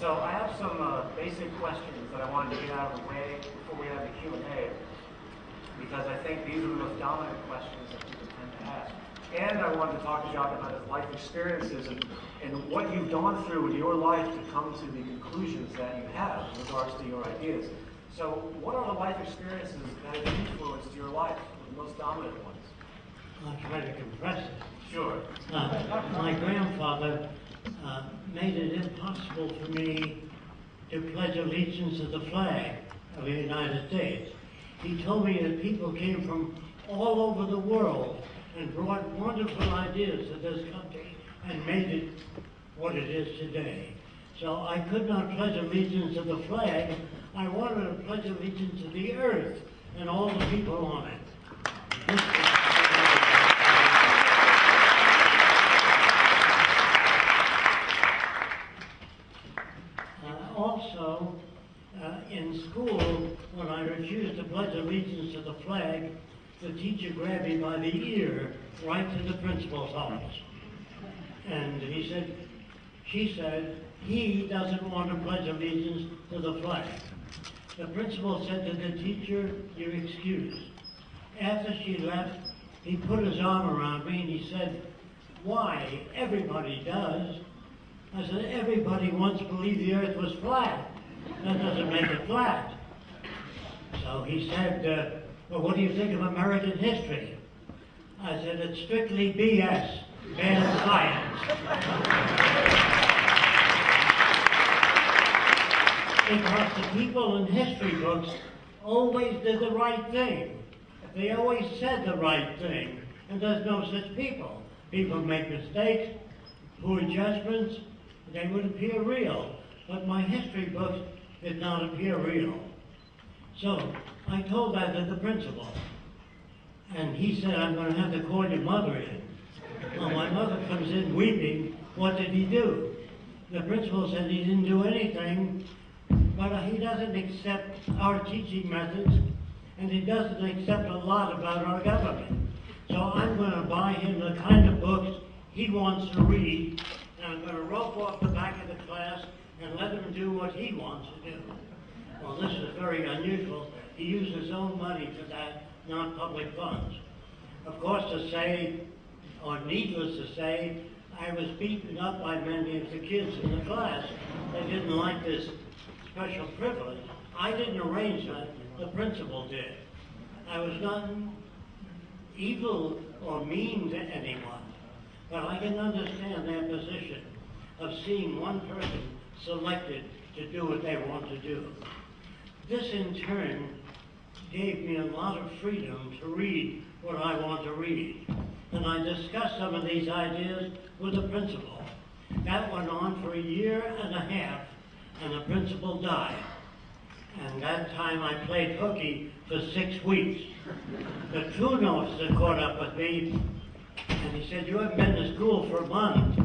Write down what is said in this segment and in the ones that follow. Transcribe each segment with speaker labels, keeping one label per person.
Speaker 1: So I have some basic questions that I wanted to get out of the way before we have the Q&A, because I think these are the most dominant questions that people tend to ask. And I wanted to talk to Jacque about his life experiences and what you've gone through in your life to come to the conclusions that you have in regards to your ideas. So what are the life experiences that have influenced your life, the most dominant ones?
Speaker 2: I'll try to compress it.
Speaker 1: Sure.
Speaker 2: My grandfather made it impossible for me to pledge allegiance to the flag of the United States. He told me that people came from all over the world and brought wonderful ideas to this country and made it what it is today. So I could not pledge allegiance to the flag. I wanted to pledge allegiance to the earth and all the people on it. Also, in school, when I refused to pledge allegiance to the flag, the teacher grabbed me by the ear right to the principal's office. And she said, he doesn't want to pledge allegiance to the flag. The principal said to the teacher, you're excused. After she left, he put his arm around me and he said, why? Everybody does. I said, everybody once believed the earth was flat. That doesn't make it flat. So he said, well, what do you think of American history? I said, it's strictly BS, bad science. Because the people in history books always did the right thing. They always said the right thing, and there's no such people. People make mistakes, poor judgments, they would appear real, but my history books did not appear real. So I told that to the principal, and he said, I'm going to have to call your mother in. Well, my mother comes in weeping. What did he do? The principal said he didn't do anything, but he doesn't accept our teaching methods, and he doesn't accept a lot about our government. So I'm going to buy him the kind of books he wants to read, and I'm going to rope off the back of the class and let him do what he wants to do. Well, this is very unusual. He used his own money for that, not public funds. Of course, to say, or needless to say, I was beaten up by many of the kids in the class. They didn't like this special privilege. I didn't arrange that. The principal did. I was not evil or mean to anyone, but I can understand their position of seeing one person selected to do what they want to do. This, in turn, gave me a lot of freedom to read what I want to read. And I discussed some of these ideas with the principal. That went on for 1.5 years, and the principal died. And that time I played hooky for 6 weeks. The tune officer caught up with me, and he said, you haven't been to school for a month.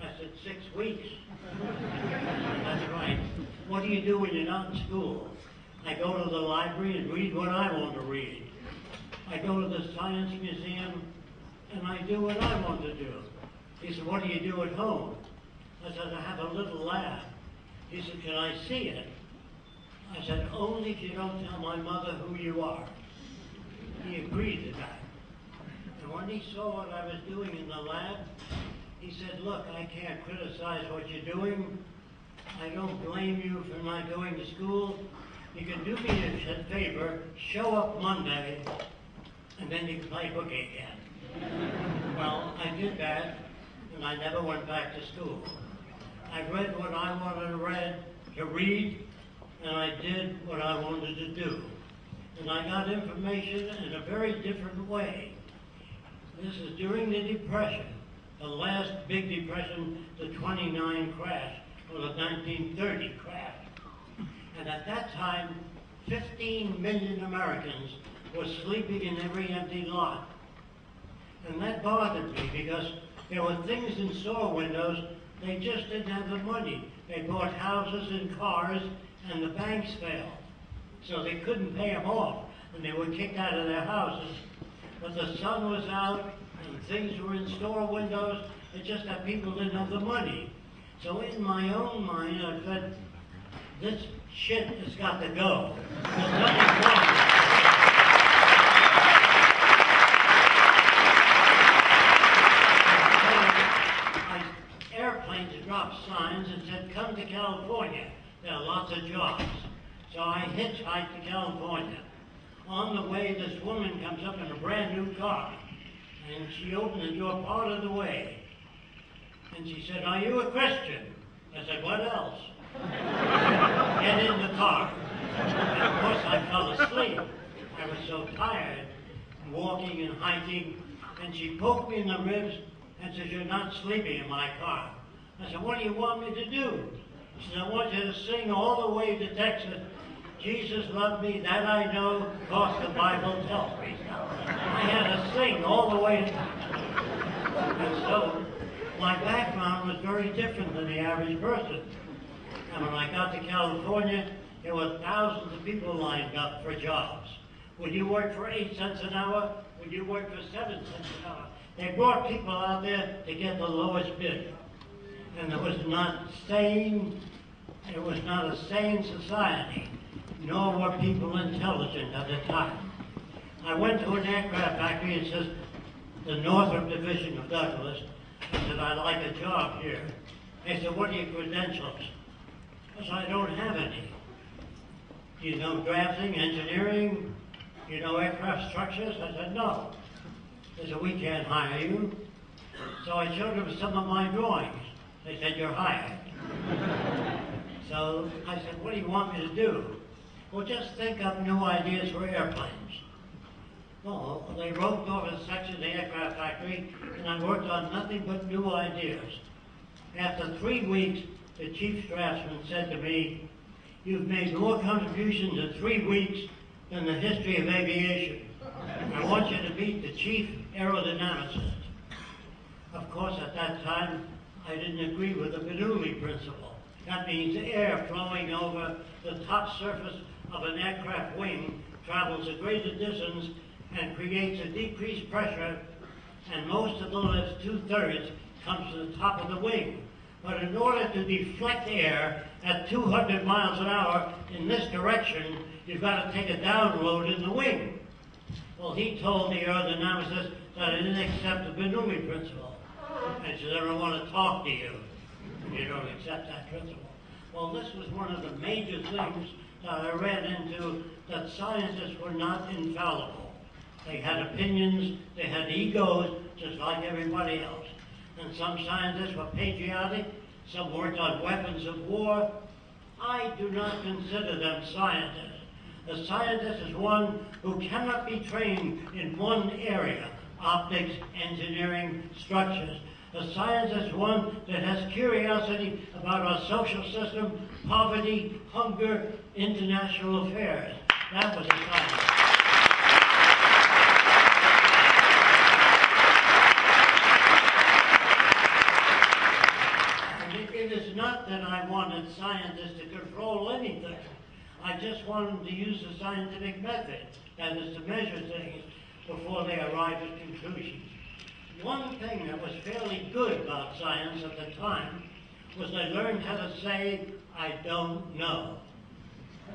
Speaker 2: I said, 6 weeks. That's right. What do you do when you're not in school? I go to the library and read what I want to read. I go to the science museum and I do what I want to do. He said, what do you do at home? I said, I have a little lab. He said, can I see it? I said, only if you don't tell my mother who you are. He agreed to that. And when he saw what I was doing in the lab, he said, look, I can't criticize what you're doing. I don't blame you for not going to school. You can do me a favor, show up Monday, and then you can play hooky again. Well, I did that, and I never went back to school. I read what I wanted to read, and I did what I wanted to do. And I got information in a very different way. This is during the Depression, the last big depression, the 29 crash, or the 1930 crash. And at that time, 15 million Americans were sleeping in every empty lot. And that bothered me because there were things in store windows, they just didn't have the money. They bought houses and cars, and the banks failed. So they couldn't pay them off, and they were kicked out of their houses. But the sun was out, and things were in store windows, it's just that people didn't have the money. So in my own mind, I said, this shit has got to go. There's nothing wrong. Airplanes dropped signs and said, come to California. There are lots of jobs. So I hitchhiked to California. On the way, this woman comes up in a brand new car, and she opened the door part of the way. And she said, are you a Christian? I said, what else? Get in the car. And of course I fell asleep. I was so tired, walking and hiking, and she poked me in the ribs and said, you're not sleeping in my car. I said, what do you want me to do? She said, I want you to sing all the way to Texas. Jesus loved me, that I know, because the Bible tells me so. I had to sing all the way. And so my background was very different than the average person. And when I got to California, there were thousands of people lined up for jobs. Would you work for 8 cents an hour? Would you work for 7 cents an hour? They brought people out there to get the lowest bid. And it was not a sane society, nor were people intelligent at the time. I went to an aircraft factory, it says the Northrop Division of Douglas. I said, I'd like a job here. They said, what are your credentials? I said, I don't have any. Do you know drafting, engineering? Do you know aircraft structures? I said, no. They said, we can't hire you. So I showed them some of my drawings. They said, you're hired. So I said, what do you want me to do? Well, just think up new ideas for airplanes. Well, they roped off a section of the aircraft factory, and I worked on nothing but new ideas. After 3 weeks, the chief draftsman said to me, you've made more contributions in 3 weeks than the history of aviation. I want you to meet the chief aerodynamicist. Of course, at that time, I didn't agree with the Bernoulli principle. That means air flowing over the top surface of an aircraft wing travels a greater distance and creates a decreased pressure, and most of the lift, 2/3, comes to the top of the wing. But in order to deflect air at 200 miles an hour in this direction, you've got to take a download in the wing. Well, he told the aerodynamicist that I didn't accept the Bernoulli principle. And he said, I don't want to talk to you if you don't accept that principle. Well, this was one of the major things that I read into, that scientists were not infallible. They had opinions, they had egos, just like everybody else. And some scientists were patriotic, some worked on weapons of war. I do not consider them scientists. A scientist is one who cannot be trained in one area, optics, engineering, structures. A scientist is one that has curiosity about our social system, poverty, hunger, international affairs. That was a scientist. It is not that I wanted scientists to control anything. I just wanted them to use the scientific method, that is to measure things before they arrive at conclusions. One thing that was fairly good about science at the time was they learned how to say, I don't know.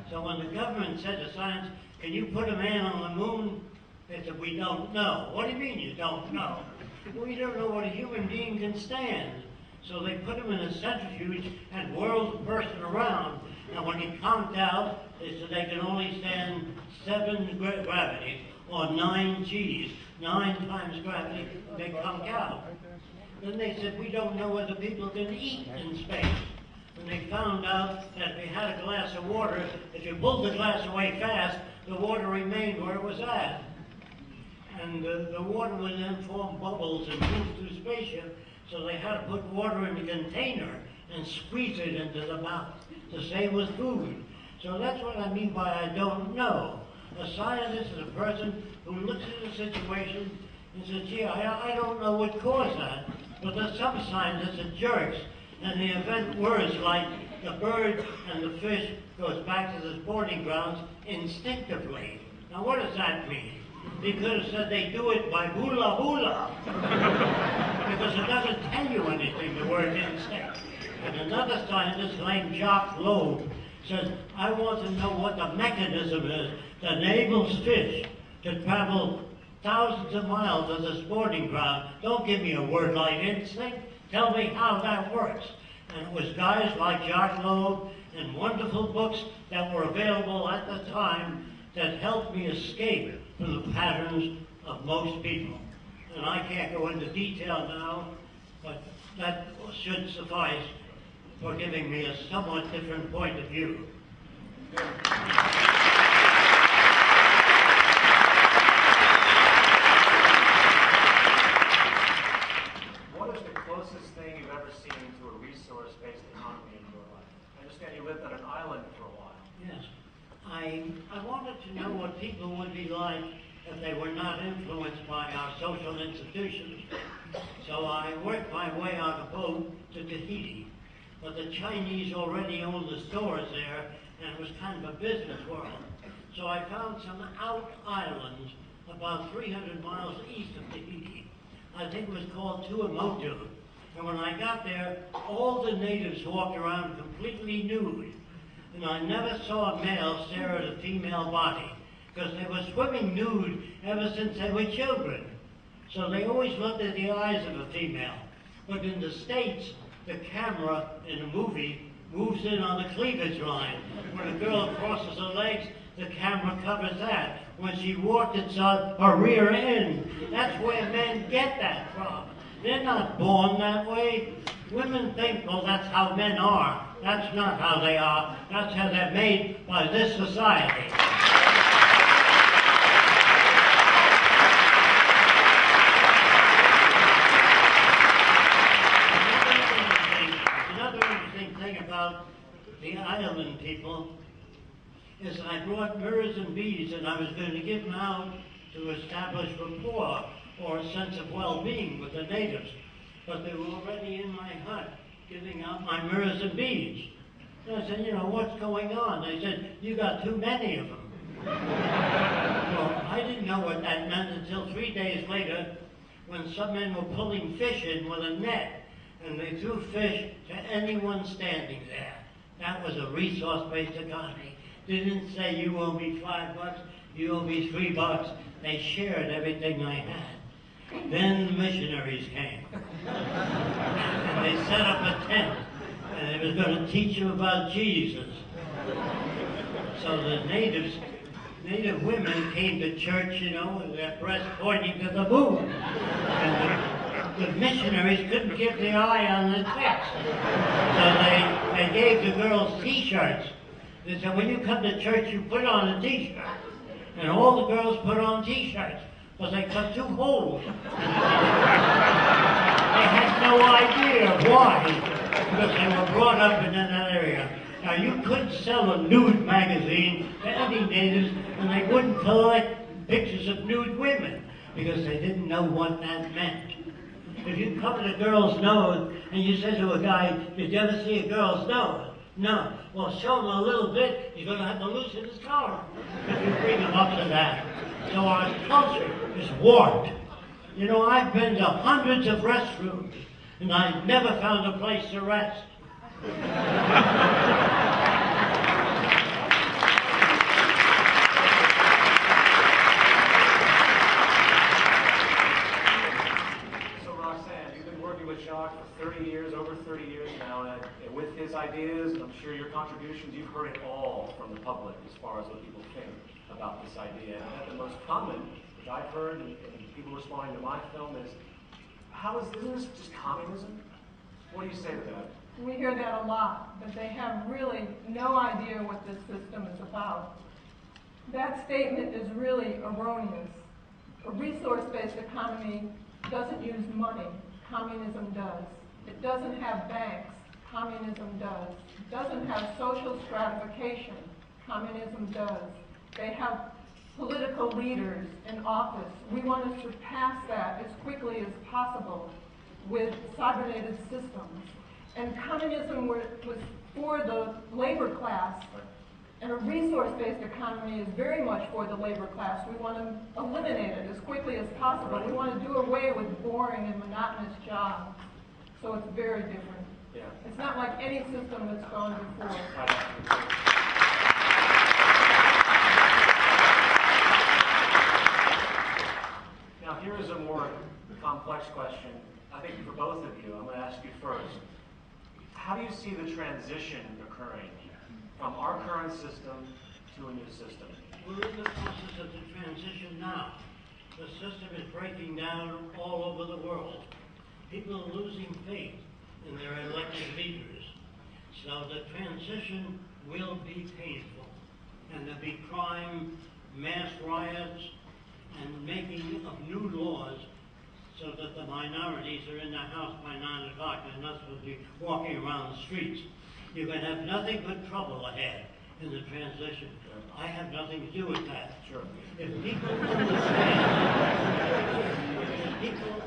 Speaker 2: So when the government said to science, can you put a man on the moon? They said, we don't know. What do you mean you don't know? Well, you don't know what a human being can stand. So they put him in a centrifuge and whirled the person around. And when he conked out, they said they can only stand 7 gravities, or 9 Gs, 9 times gravity, they conk out. Then they said, we don't know whether people can eat in space. And they found out that if you had a glass of water, if you pulled the glass away fast, the water remained where it was at. And the water would then form bubbles and move through spaceship. So they had to put water in a container and squeeze it into the mouth to save with food. So that's what I mean by I don't know. A scientist is a person who looks at a situation and says, gee, I don't know what caused that. But there's some scientists are jerks, and they invent words like the bird and the fish goes back to the sporting grounds instinctively. Now what does that mean? They could have said they do it by hula hula. Because it doesn't tell you anything, the word instinct. And another scientist named Jacque Says, I want to know what the mechanism is that enables fish to travel thousands of miles as a sporting ground. Don't give me a word like instinct. Tell me how that works. And it was guys like Jacques and wonderful books that were available at the time that helped me escape from the patterns of most people. And I can't go into detail now, but that should suffice for giving me a somewhat different point of view.
Speaker 1: What is the closest thing you've ever seen to a resource-based economy in your life? I understand you lived on an island for a while.
Speaker 2: Yes. I wanted to know what people would be like if they were not influenced by our social institutions. So I worked my way on a boat to Tahiti. But the Chinese already owned the stores there, and it was kind of a business world. So I found some out islands about 300 miles east of Tahiti. I think it was called Tuamotu. And when I got there, all the natives walked around completely nude. And I never saw a male stare at a female body, because they were swimming nude ever since they were children. So they always looked at the eyes of a female. But in the States, the camera in a movie moves in on the cleavage line. When a girl crosses her legs, the camera covers that. When she walked, it's on her rear end. That's where men get that from. They're not born that way. Women think, well, that's how men are. That's not how they are. That's how they're made by this society. Another interesting thing about the island people is I brought mirrors and beads, and I was going to give them out to establish rapport or a sense of well-being with the natives. But they were already in my hut giving out my mirrors and beads. And I said, you know, what's going on? They said, you got too many of them. Well, I didn't know what that meant until 3 days later when some men were pulling fish in with a net, and they threw fish to anyone standing there. That was a resource-based economy. They didn't say, you owe me $5, you owe me $3. They shared everything I had. Then the missionaries came. And they set up a tent, and they was going to teach them about Jesus. So the native women came to church, you know, with their breasts pointing to the moon. And the missionaries couldn't get the eye on the text. So they gave the girls T-shirts. They said, when you come to church, you put on a T-shirt. And all the girls put on T-shirts, but they cut 2 holes. They had no idea why, because they were brought up in that area. Now, you couldn't sell a nude magazine to any natives, and they wouldn't collect pictures of nude women, because they didn't know what that meant. If you covered a girl's nose, and you said to a guy, did you ever see a girl's nose? No. Well, show him a little bit, he's going to have to loosen his collar if you bring him up to that. So our culture is warped. You know, I've been to hundreds of restrooms, and I've never found a place to rest.
Speaker 1: So Roxanne, you've been working with Jacque for 30 years, over 30 years now, and with his ideas, and I'm sure your contributions, you've heard it all from the public as far as what people think about this idea. And the most common, which I've heard, and people responding to my film, is, isn't this just communism? What do you say to that?
Speaker 3: We hear that a lot, but they have really no idea what this system is about. That statement is really erroneous. A resource-based economy doesn't use money. Communism does. It doesn't have banks. Communism does. It doesn't have social stratification. Communism does. They have political leaders in office. We want to surpass that as quickly as possible with cybernated systems. And communism was for the labor class, and a resource-based economy is very much for the labor class. We want to eliminate it as quickly as possible. We want to do away with boring and monotonous jobs. So it's very different.
Speaker 1: Yeah.
Speaker 3: It's not like any system that's gone before.
Speaker 1: Now, here is a more complex question. I think for both of you, I'm going to ask you first. How do you see the transition occurring from our current system to a new system?
Speaker 2: We're in the process of the transition now. The system is breaking down all over the world. People are losing faith in their elected leaders. So the transition will be painful. And there'll be crime, mass riots, and making of new laws so that the minorities are in the house by 9 o'clock and not supposed to be walking around the streets. You're going to have nothing but trouble ahead in the transition. I have nothing to do with that.
Speaker 1: Sure.
Speaker 2: If people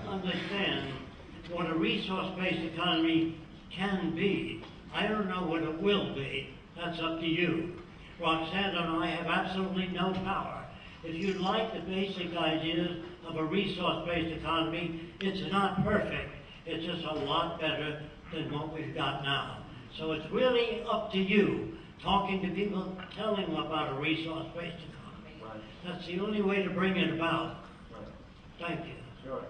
Speaker 2: understand what a resource-based economy can be, I don't know what it will be. That's up to you. Roxanne and I have absolutely no power. If you like the basic ideas of a resource-based economy, it's not perfect. It's just a lot better than what we've got now. So it's really up to you, talking to people, telling them about a resource-based economy.
Speaker 1: Right.
Speaker 2: That's the only way to bring it about.
Speaker 1: Right.
Speaker 2: Thank you.
Speaker 1: Sure.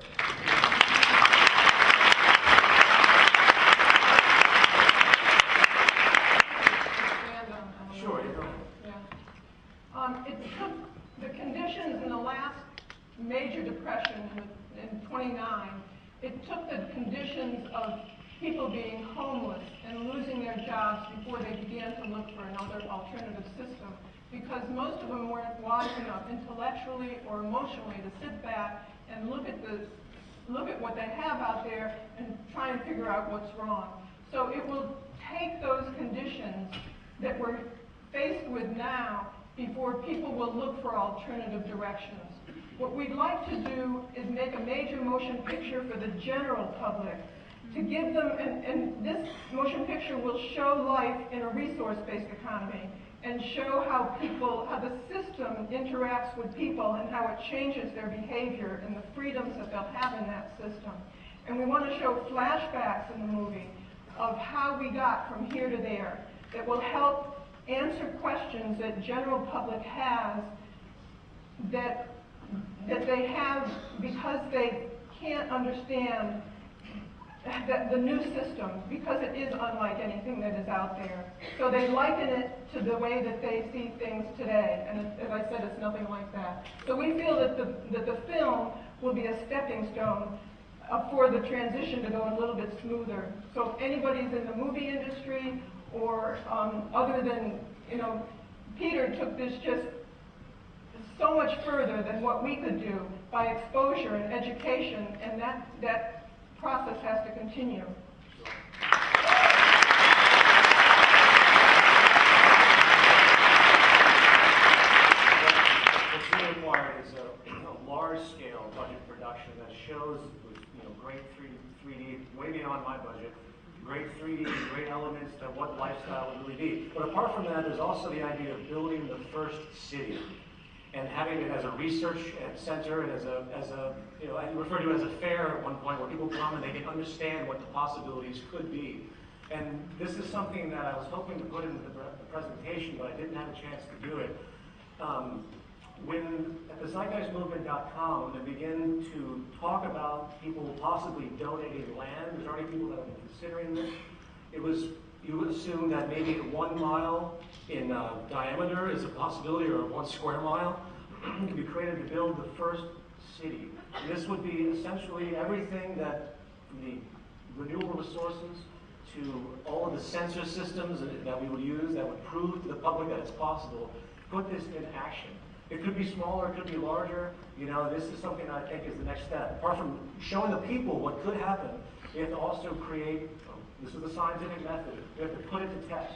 Speaker 1: Sure, you go ahead.
Speaker 3: Yeah. It took the conditions in the last major depression in 29, it took the conditions of people being homeless and losing their jobs before they began to look for another alternative system, because most of them weren't wise enough intellectually or emotionally to sit back and look at what they have out there and try and figure out what's wrong. So it will take those conditions that we're faced with now before people will look for alternative directions. What we'd like to do is make a major motion picture for the general public to give them, and this motion picture will show life in a resource-based economy and show how the system interacts with people and how it changes their behavior and the freedoms that they'll have in that system. And we want to show flashbacks in the movie of how we got from here to there that will help answer questions that general public has that they have because they can't understand the new system, because it is unlike anything that is out there. So they liken it to the way that they see things today, and as I said, it's nothing like that. So we feel that the film will be a stepping stone for the transition to go a little bit smoother. So if anybody's in the movie industry or other than, Peter took this just so much further than what we could do by exposure and education, and that process has to continue.
Speaker 1: What's really required is a large-scale budget production that shows with great 3D, way beyond my budget, great 3D, great elements to what lifestyle would really be. But apart from that, there's also the idea of building the first city and having it as a research center and as a I refer to it as a fair at one point where people come and they can understand what the possibilities could be. And this is something that I was hoping to put into the presentation, but I didn't have a chance to do it. When at the zeitgeistmovement.com, when they begin to talk about people possibly donating land, there's already people that have been considering this. You would assume that maybe 1 mile in diameter is a possibility, or 1 square mile could be created to build the first city. And this would be essentially everything that, from the renewable resources to all of the sensor systems that we would use that would prove to the public that it's possible, put this in action. It could be smaller, it could be larger. This is something I think is the next step. Apart from showing the people what could happen, we have to also create, this is the scientific method, we have to put it to test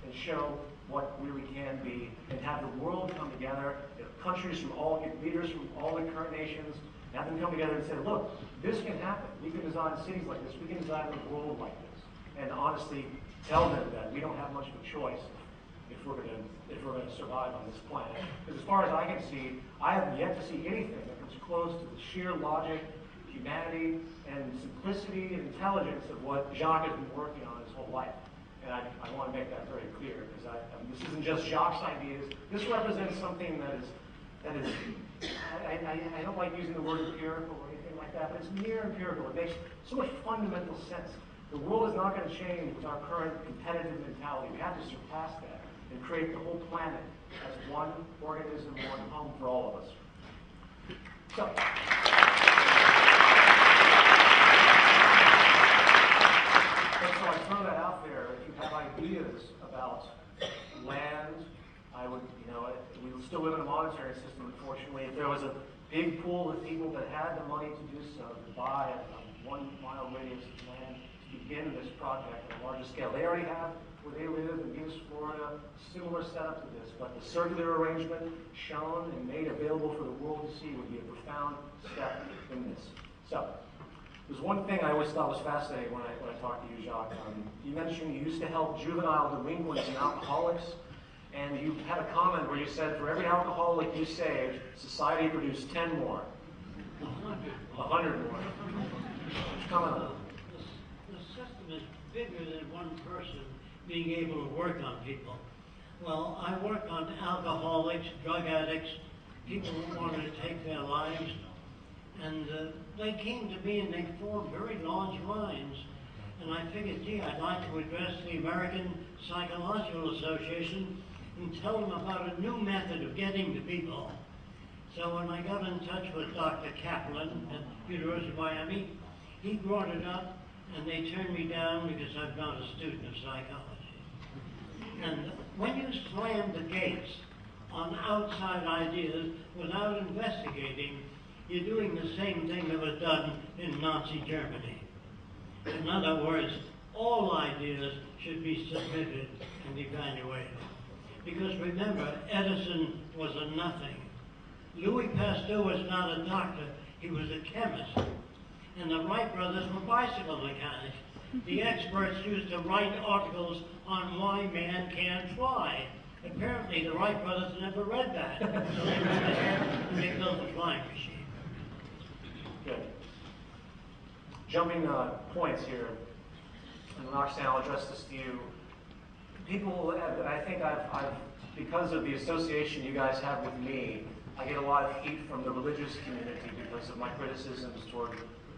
Speaker 1: and show what really can be and have the world come together, countries from leaders from all the current nations, have them come together and say, look, this can happen. We can design cities like this. We can design a world like this. And honestly, tell them that we don't have much of a choice if we're going to survive on this planet. Because as far as I can see, I have yet to see anything that comes close to the sheer logic, humanity and simplicity and intelligence of what Jacque has been working on his whole life. And I want to make that very clear, because this isn't just Jacque's ideas. This represents something that is I don't like using the word empirical or anything like that, but it's near empirical. It makes so much fundamental sense. The world is not going to change with our current competitive mentality. We have to surpass that and create the whole planet as one organism, one home for all of us. So, so I throw that out there. If you have ideas about land, I would, we still live in a monetary system, unfortunately. If there was a big pool of people that had the money to do so, to buy a 1 mile radius of land to begin this project on a larger scale. They already have, where they live in Venus, Florida, similar setup to this, but the circular arrangement shown and made available for the world to see would be a profound step in this. So, there's one thing I always thought was fascinating when I talked to you, Jacque. You mentioned you used to help juvenile delinquents and alcoholics, and you had a comment where you said, for every alcoholic you saved, society produced 10 more. 100 more. Just comment on that.
Speaker 2: The system is bigger than one person being able to work on people. Well, I work on alcoholics, drug addicts, people who want to take their lives, and they came to me and they formed very large minds. And I figured, gee, I'd like to address the American Psychological Association and tell them about a new method of getting to people. So when I got in touch with Dr. Kaplan at University of Miami, he brought it up, and they turned me down because I'm not a student of psychology. And when you slam the gates on outside ideas without investigating, you're doing the same thing that was done in Nazi Germany. In other words, all ideas should be submitted and evaluated. Because remember, Edison was a nothing. Louis Pasteur was not a doctor, he was a chemist. And the Wright brothers were bicycle mechanics. The experts used to write articles on why man can't fly. Apparently, the Wright brothers never read that. So they went ahead and they built a flying machine.
Speaker 1: Good. Jumping points here, and Roxanne, I'll address this to you. People, I think because of the association you guys have with me, I get a lot of heat from the religious community because of my criticisms toward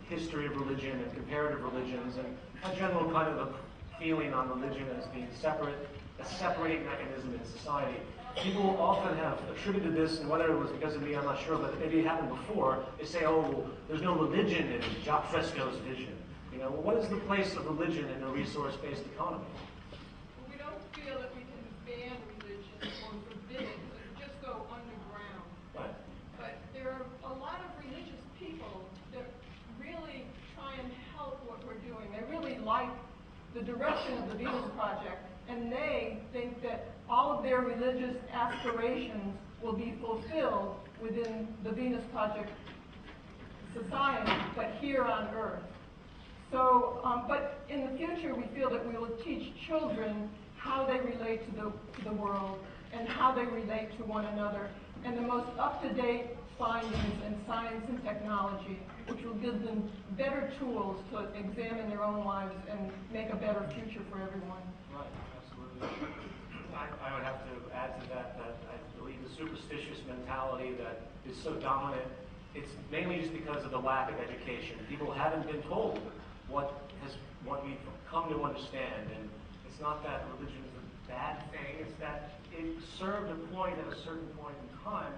Speaker 1: history of religion and comparative religions, and a general kind of a feeling on religion as being separate, a separating mechanism in society. People often have attributed this, and whether it was because of me, I'm not sure, but maybe it happened before. They say, oh, well, there's no religion in Jacque Fresco's vision. Well, what is the place of religion in a resource-based economy?
Speaker 3: We don't feel that we can ban religion or forbid it, just go underground.
Speaker 1: Right.
Speaker 3: But there are a lot of religious people that really try and help what we're doing. They really like the direction of the Venus Project, and they think that all of their religious aspirations will be fulfilled within the Venus Project society, but here on Earth. So, but in the future, we feel that we will teach children how they relate to the world and how they relate to one another, and the most up-to-date findings in science and technology, which will give them better tools to examine their own lives and make a better future for everyone.
Speaker 1: Right, absolutely. I would have to add to that I believe the superstitious mentality that is so dominant, it's mainly just because of the lack of education. People haven't been told what we've come to understand, and it's not that religion is a bad thing, it's that it served a point at a certain point in time,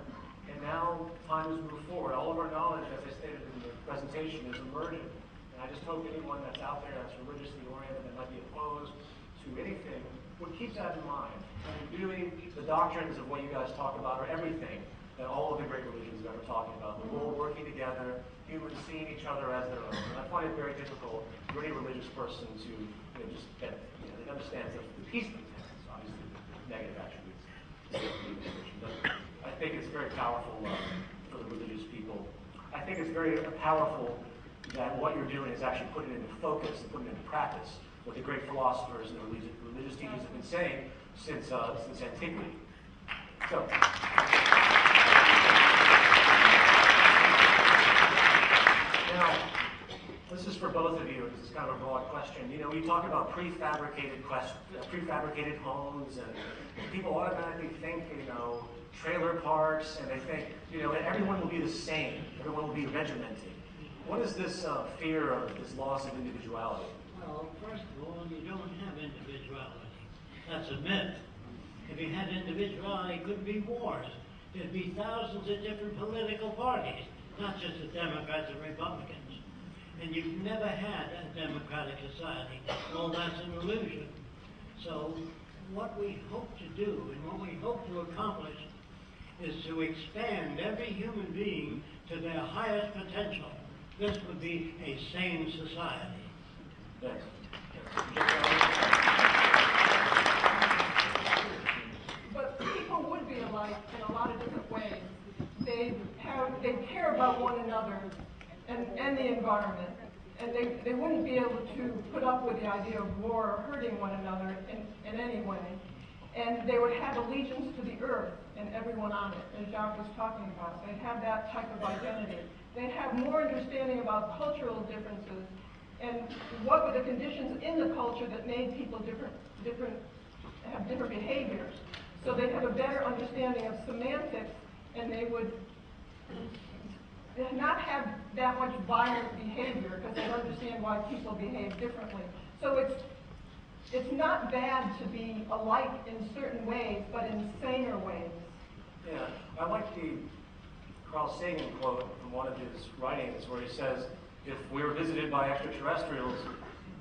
Speaker 1: and now time has moved forward. All of our knowledge, as I stated in the presentation, is emerging. And I just hope anyone that's out there that's religiously oriented that might be opposed to anything would keep that in mind. And really, the doctrines of what you guys talk about are everything that all of the great religions have ever talking about. The world working together, humans seeing each other as their own. And I find it very difficult for any religious person to just get, they understand the peace content, obviously negative attributes. But I think it's very powerful for the religious people. I think it's very powerful that what you're doing is actually putting it into focus and putting it into practice, what the great philosophers and the religious teachers have been saying since antiquity. So, Now, this is for both of you. This is kind of a broad question. You know, we talk about prefabricated homes, and people automatically think, you know, trailer parks, and they think, you know, everyone will be the same. Everyone will be regimented. What is this fear of this loss of individuality?
Speaker 2: Well, first of all, you don't have individuality. That's a myth. If you had individuality, it couldn't be wars. There'd be thousands of different political parties, not just the Democrats and Republicans. And you've never had a democratic society. Well, that's an illusion. So what we hope to do and what we hope to accomplish is to expand every human being to their highest potential. This would be a sane society.
Speaker 1: Thanks.
Speaker 3: But people would be alike in a lot of different ways. They care about one another and the environment, and they wouldn't be able to put up with the idea of war or hurting one another in any way. And they would have allegiance to the earth and everyone on it, as Jacque was talking about. They'd have that type of identity. They'd have more understanding about cultural differences and what were the conditions in the culture that made people have different behaviors. So they'd have a better understanding of semantics, and they would not have that much violent behavior because they understand why people behave differently. So it's not bad to be alike in certain ways, but in saner ways.
Speaker 1: Yeah, I like the Carl Sagan quote from one of his writings where he says, if we were visited by extraterrestrials,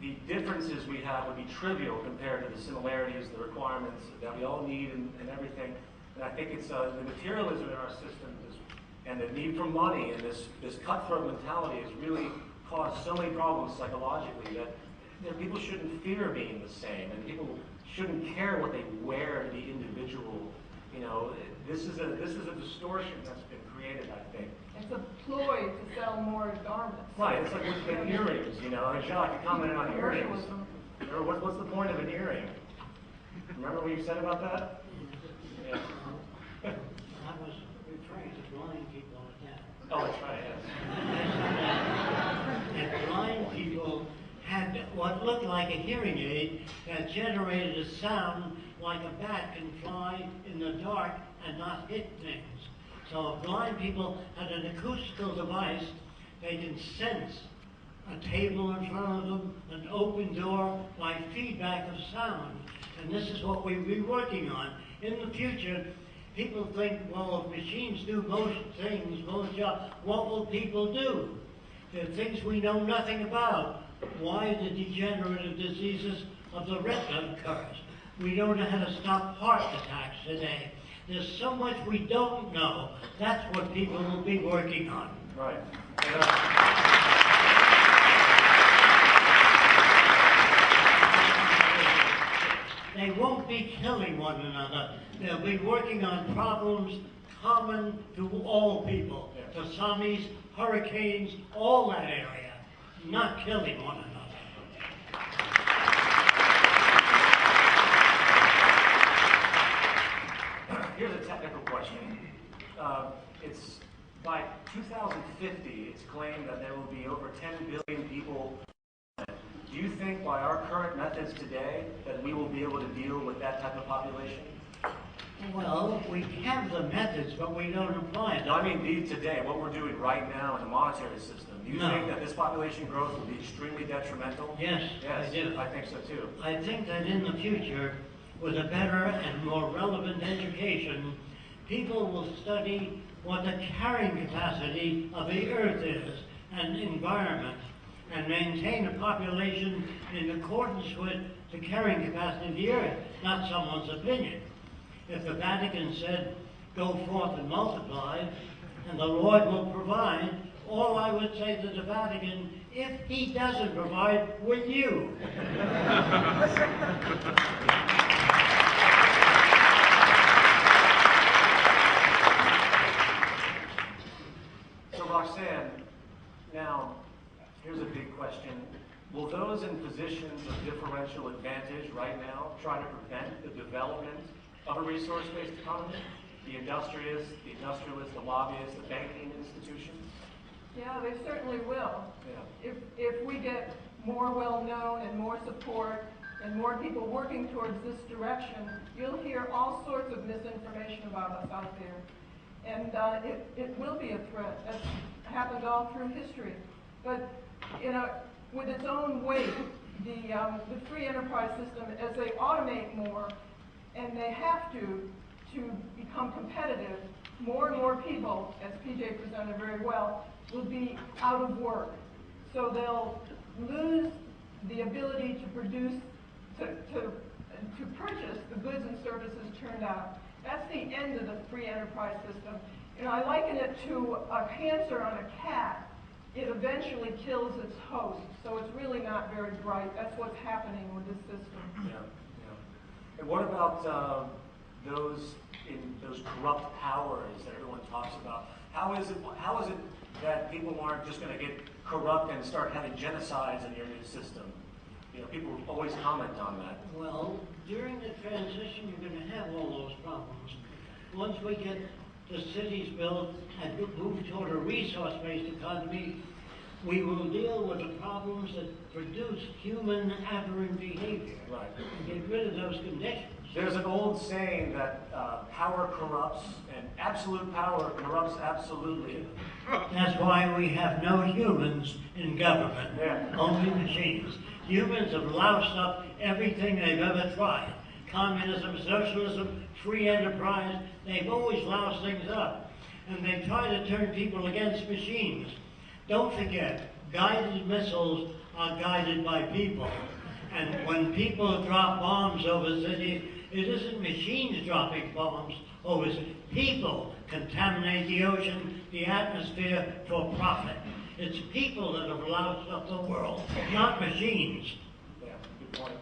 Speaker 1: the differences we have would be trivial compared to the similarities, the requirements that we all need and everything. And I think it's the materialism in our system and the need for money and this cutthroat mentality has really caused so many problems psychologically that people shouldn't fear being the same, and people shouldn't care what they wear to be individual. You know, this is a distortion that's been created, I think.
Speaker 3: It's a ploy to sell more garments.
Speaker 1: Right, it's like with earrings, you know. Jacque, you commented on earrings. What's the point of an earring? Remember what you said about that? Yeah.
Speaker 2: I was referring to blind people at that.
Speaker 1: Oh, that's right, yes.
Speaker 2: And blind people had what looked like a hearing aid that generated a sound like a bat can fly in the dark and not hit things. So if blind people had an acoustical device, they can sense a table in front of them, an open door, by feedback of sound. And this is what we'll be working on. In the future, people think, well, if machines do most things, most jobs, what will people do? There are things we know nothing about. Why the degenerative diseases of the retina occurs. We don't know how to stop heart attacks today. There's so much we don't know. That's what people will be working on.
Speaker 1: Right.
Speaker 2: They won't be killing one another. They'll be working on problems common to all people.
Speaker 1: Yeah.
Speaker 2: Tsunamis, hurricanes, all that area. Not killing one another.
Speaker 1: Here's a technical question. It's by 2050, it's claimed that there will be over 10 billion people. Do you think by our current methods today that we will be able to deal with that type of population?
Speaker 2: Well, we have the methods, but we don't apply them.
Speaker 1: No, I mean today, what we're doing right now in the monetary system. Do you think that this population growth will be extremely detrimental?
Speaker 2: Yes, I do.
Speaker 1: I think so too.
Speaker 2: I think that in the future, with a better and more relevant education, people will study what the carrying capacity of the earth is and environment, and maintain a population in accordance with the carrying capacity of the earth, not someone's opinion. If the Vatican said, go forth and multiply, and the Lord will provide, all I would say to the Vatican, if he doesn't provide, will you?
Speaker 1: So Roxanne, now, here's a big question. Will those in positions of differential advantage right now try to prevent the development of a resource-based economy? The industrialists, the lobbyists, the banking institutions?
Speaker 3: Yeah, they certainly will.
Speaker 1: Yeah.
Speaker 3: If we get more well-known and more support and more people working towards this direction, you'll hear all sorts of misinformation about us out there. And it will be a threat. That's happened all through history. But, you know, with its own weight, the free enterprise system, as they automate more, and they have to become competitive, more and more people, as PJ presented very well, will be out of work. So they'll lose the ability to produce, to purchase the goods and services turned out. That's the end of the free enterprise system. You know, I liken it to a cancer on a cat. It eventually kills its host, so it's really not very bright. That's what's happening with this system.
Speaker 1: Yeah, yeah. And what about those corrupt powers that everyone talks about? How is it that people aren't just going to get corrupt and start having genocides in your new system? You know, people always comment on that.
Speaker 2: Well, during the transition, you're going to have all those problems. Once we get the cities built and move toward a resource-based economy, we will deal with the problems that produce human aberrant behavior.
Speaker 1: Right.
Speaker 2: And get rid of those conditions.
Speaker 1: There's an old saying that power corrupts, and absolute power corrupts absolutely.
Speaker 2: That's why we have no humans in government,
Speaker 1: Yeah.
Speaker 2: only machines. Humans have loused up everything they've ever tried. Communism, socialism, free enterprise, they've always loused things up. And they try to turn people against machines. Don't forget, guided missiles are guided by people. And when people drop bombs over cities, it isn't machines dropping bombs over cities. People contaminate the ocean, the atmosphere for profit. It's people that have loused up the world, not machines.
Speaker 1: Yeah, good point.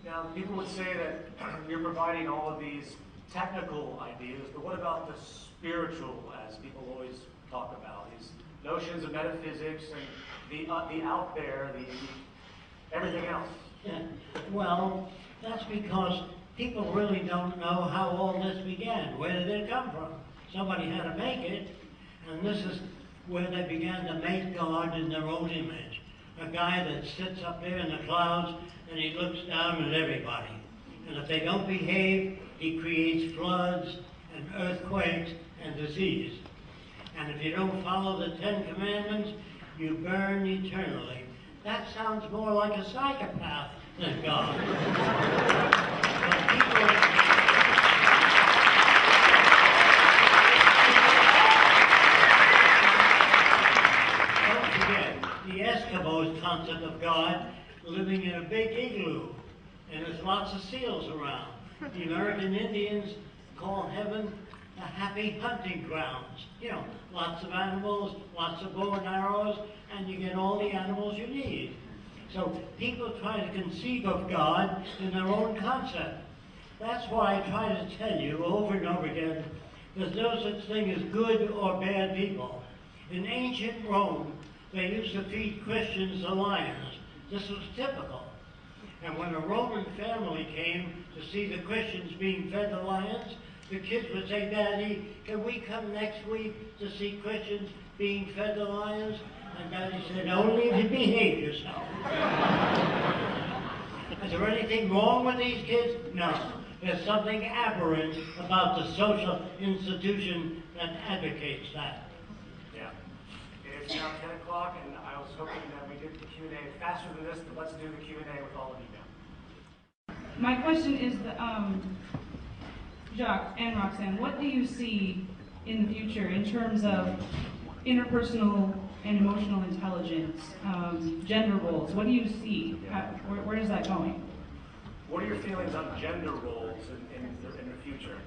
Speaker 1: Now, people would say that you're providing all of these technical ideas, but what about the spiritual, as people always talk about, these notions of metaphysics and the out there, everything else?
Speaker 2: Yeah. Well, that's because people really don't know how all this began. Where did it come from? Somebody had to make it, and this is where they began to make God in their own image. A guy that sits up there in the clouds and he looks down at everybody. And if they don't behave, he creates floods and earthquakes and disease. And if you don't follow the 10 Commandments, you burn eternally. That sounds more like a psychopath than God. But people, don't forget the Eskimos' concept of God living in a big igloo, and there's lots of seals around. The American Indians call heaven the happy hunting grounds. You know, lots of animals, lots of bow and arrows, and you get all the animals you need. So people try to conceive of God in their own concept. That's why I try to tell you over and over again, there's no such thing as good or bad people. In ancient Rome, they used to feed Christians to lions. This was typical. And when a Roman family came to see the Christians being fed to lions, the kids would say, "Daddy, can we come next week to see Christians being fed to lions?" And Daddy said, "Only if you behave yourself." Is there anything wrong with these kids? No. There's something aberrant about the social institution that advocates that.
Speaker 1: Yeah. It's now 10 o'clock, and I was hoping that we did the Q&A faster than this, but let's do the Q&A with all of you now.
Speaker 4: My question is, Jacque and Roxanne, what do you see in the future in terms of interpersonal and emotional intelligence, gender roles? What do you see? Where is that going?
Speaker 1: What are your feelings on gender roles in the future?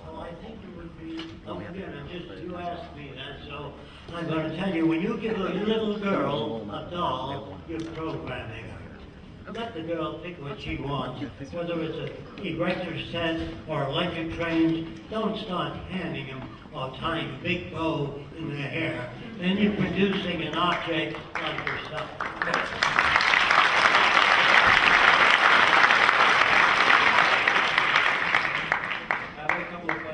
Speaker 2: Well, I think it would be, you asked me that, so I'm going to tell you, when you give a little girl a doll, you're programming her. Let the girl pick what she wants, whether it's an erector set or electric trains. Don't start handing them or tying a big bow in their hair. Then you're producing an object like yourself.
Speaker 5: I have a couple of questions.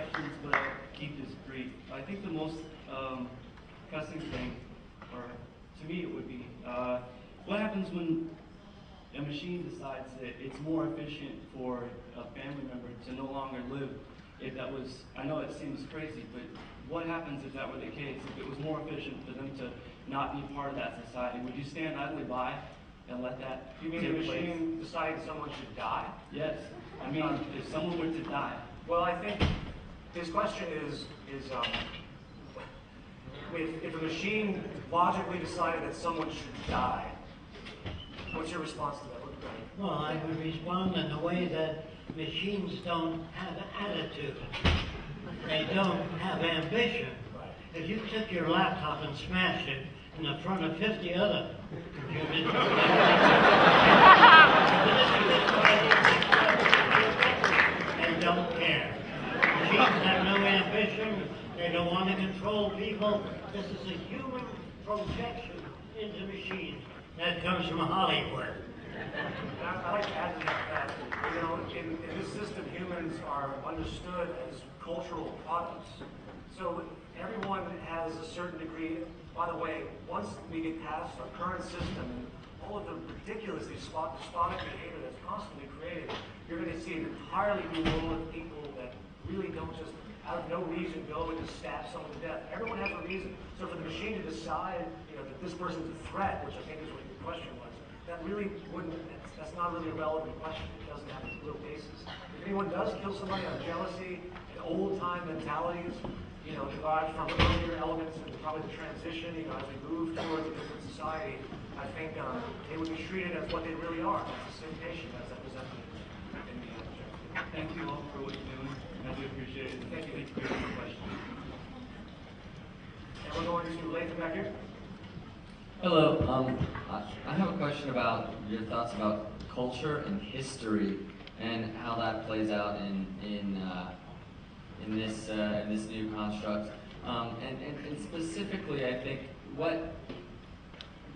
Speaker 5: pressing thing, or to me it would be, what happens when a machine decides that it's more efficient for a family member to no longer live? If that was, I know it seems crazy, but what happens if that were the case? If it was more efficient for them to not be part of that society, would you stand idly by and let that
Speaker 1: You mean
Speaker 5: take
Speaker 1: the
Speaker 5: place?
Speaker 1: machine decided someone should die?
Speaker 5: Yes. I mean, if someone were to die.
Speaker 1: Well, I think his question is if a machine logically decided that someone should die, what's your response to that?
Speaker 2: Well, I would respond in the way that machines don't have attitude. They don't have ambition. If you took your laptop and smashed it in the front of 50 other computers, they don't care. Machines have no ambition. They don't want to control people. This is a human projection into machines that comes from Hollywood.
Speaker 1: I'd like to add to that, you know, in this system, humans are understood as cultural products. So everyone has a certain degree. By the way, once we get past our current system and all of the ridiculous, despotic behavior that's constantly created, you're going to see an entirely new world of people that really don't just, out of no reason, go and just stab someone to death. Everyone has a reason. So for the machine to decide, you know, that this person's a threat, which I think is what your question was, that really wouldn't, that's not really a relevant question. It doesn't have a real basis. If anyone does kill somebody out of jealousy and old-time mentalities, you know, derived from earlier elements and probably the transition, you know, as we move towards a different society, I think they would be treated as what they really are, as a civilization, as I presented in the objective.
Speaker 5: Thank you all for what you're doing. I do appreciate it. Thank you for your question.
Speaker 1: And we're going to Lathan back here.
Speaker 6: Hello. I have a question about your thoughts about culture and history and how that plays out in this new construct. And specifically, I think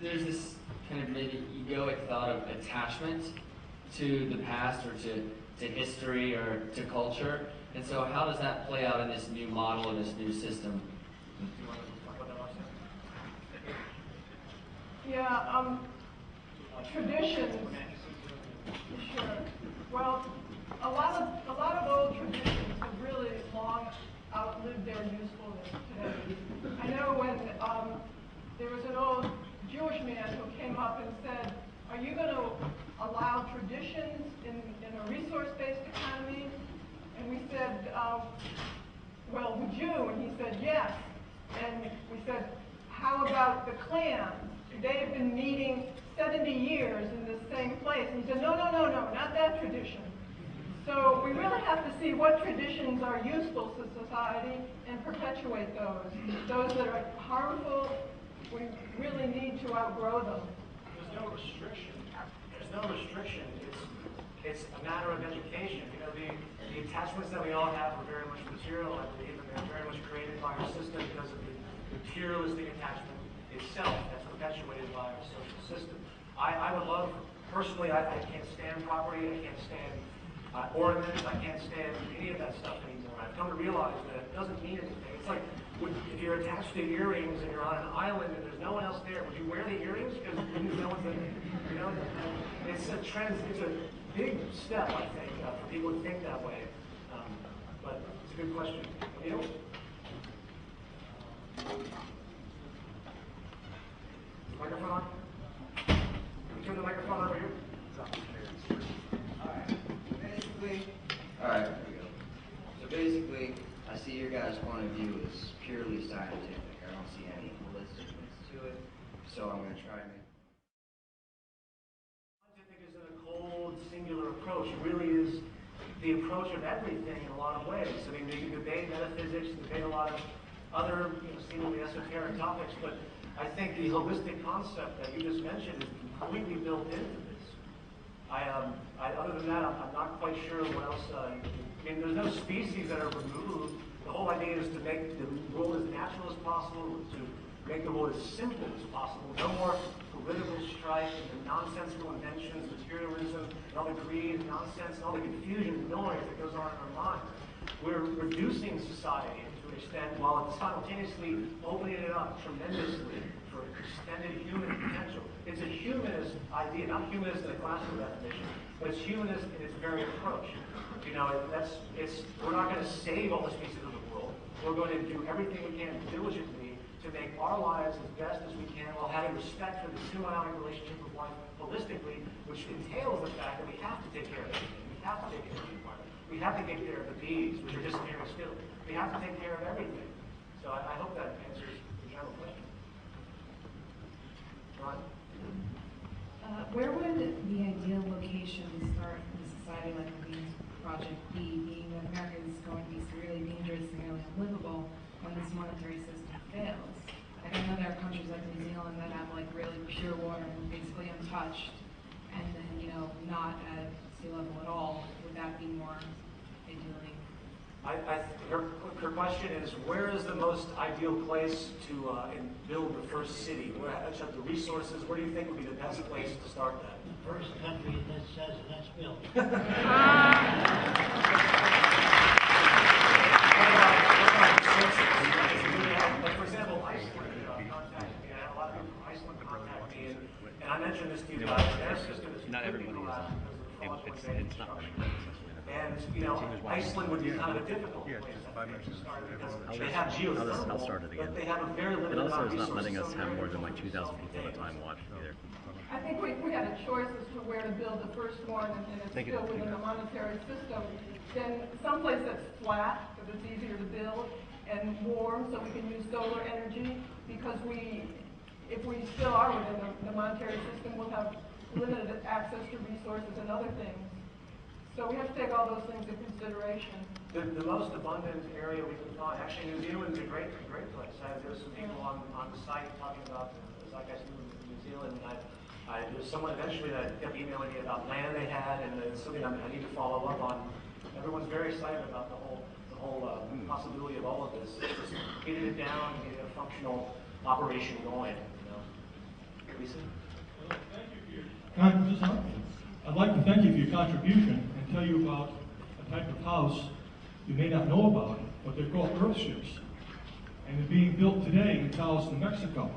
Speaker 6: there's this kind of maybe egoic thought of attachment to the past or to history or to culture. And so how does that play out in this new model or this new system?
Speaker 1: Do you want to talk about that, Roxanne?
Speaker 3: Yeah, traditions. Sure. Well, a lot of old traditions have really long outlived their usefulness today. I know when there was an old Jewish man who came up and said, "Are you going to allow traditions in a resource-based economy?" And we said, "Well, would you?" And he said, "Yes." And we said, "How about the clans? They have been meeting 70 years in the same place." And he said, no, not that tradition. So we really have to see what traditions are useful to society and perpetuate those. Those that are harmful, we really need to outgrow them.
Speaker 1: There's no restriction. There's no restriction. It's a matter of education. You know, the attachments that we all have are very much material, I believe, and they're very much created by our system because of the materialistic attachment itself that's perpetuated by our social system. I would love, personally, I can't stand property, I can't stand ornaments, I can't stand any of that stuff anymore. I've come to realize that it doesn't mean anything. It's like if you're attached to earrings and you're on an island and there's no one else there, would you wear the earrings because no one's in there? You know, it's a big step, I think, for people to think that way. But it's a good question. Neil? Microphone on? Can you turn the microphone over here?
Speaker 7: Alright, there we go. So basically, I see your guys' point of view is purely scientific. I don't see any holisticness to it. So I'm going to try and make...
Speaker 1: Scientific isn't a cold, singular approach. It really is the approach of everything in a lot of ways. I mean, you can debate metaphysics, debate a lot of other, seemingly esoteric topics, but I think the holistic concept that you just mentioned is completely built into this. Other than that, I'm not quite sure what else. I mean, there's no species that are removed. The whole idea is to make the world as natural as possible, to make the world as simple as possible. No more political strife and nonsensical inventions, materialism, and all the greed and nonsense, and all the confusion and noise that goes on in our minds. We're reducing society into extend, while it's simultaneously opening it up tremendously for extended human potential. It's a humanist idea, not humanist in the classical definition, but it's humanist in its very approach. You know, we're not going to save all the species of the world. We're going to do everything we can diligently to make our lives as best as we can while having respect for the symbiotic relationship of life holistically, which entails the fact that we have to take care of everything. We have to take care of the environment. We have to take care of the bees, which are disappearing still. We have to take care of everything. So I hope that answers the general question. Ron?
Speaker 8: Where would the ideal location to start in a society like the Venus Project be, being that America is going to be severely dangerous and nearly unlivable when this monetary system fails? Like, I know there are countries like New Zealand that have like really pure water and basically untouched, and then, you know, not at sea level at all. Would that be more ideally?
Speaker 1: Her question is, where is the most ideal place to build the first city? Where have the resources? Where do you think would be the best place to start that?
Speaker 2: The first country that says let's build.
Speaker 1: Like, for example, Iceland contacted me. I had a lot of people from Iceland contact me, and I mentioned this to you guys. Their system is
Speaker 9: not everybody is it's not running.
Speaker 1: And, you know, Iceland would be kind of a difficult place to start because they have geothermal,
Speaker 9: I'll start it again.
Speaker 1: but they have a very limited
Speaker 9: And
Speaker 1: amount
Speaker 9: also,
Speaker 1: of
Speaker 9: it's not letting us
Speaker 1: resources.
Speaker 9: have more than like 2,000 people at a time watch either.
Speaker 3: I think we had a choice as to where to build the first one, and it's
Speaker 9: Thank you.
Speaker 3: still within the monetary system. Then someplace that's flat, because it's easier to build, and warm, so we can use solar energy, because if we still are within the monetary system, we'll have limited access to resources and other things. So we have to take all those things into consideration.
Speaker 1: The most abundant area we can find, actually New Zealand's a great place. There's some people on the site talking about the zeitgeist movement in New Zealand. There was someone eventually that kept emailing me about land they had, and it's something I need to follow up on. Everyone's very excited about the whole possibility of all of this. Just getting it down and getting a functional operation going. You know. Lisa?
Speaker 10: I'd like to thank you for your contribution and tell you about a type of house you may not know about, but they're called earthships. And they're being built today in Taos, New Mexico.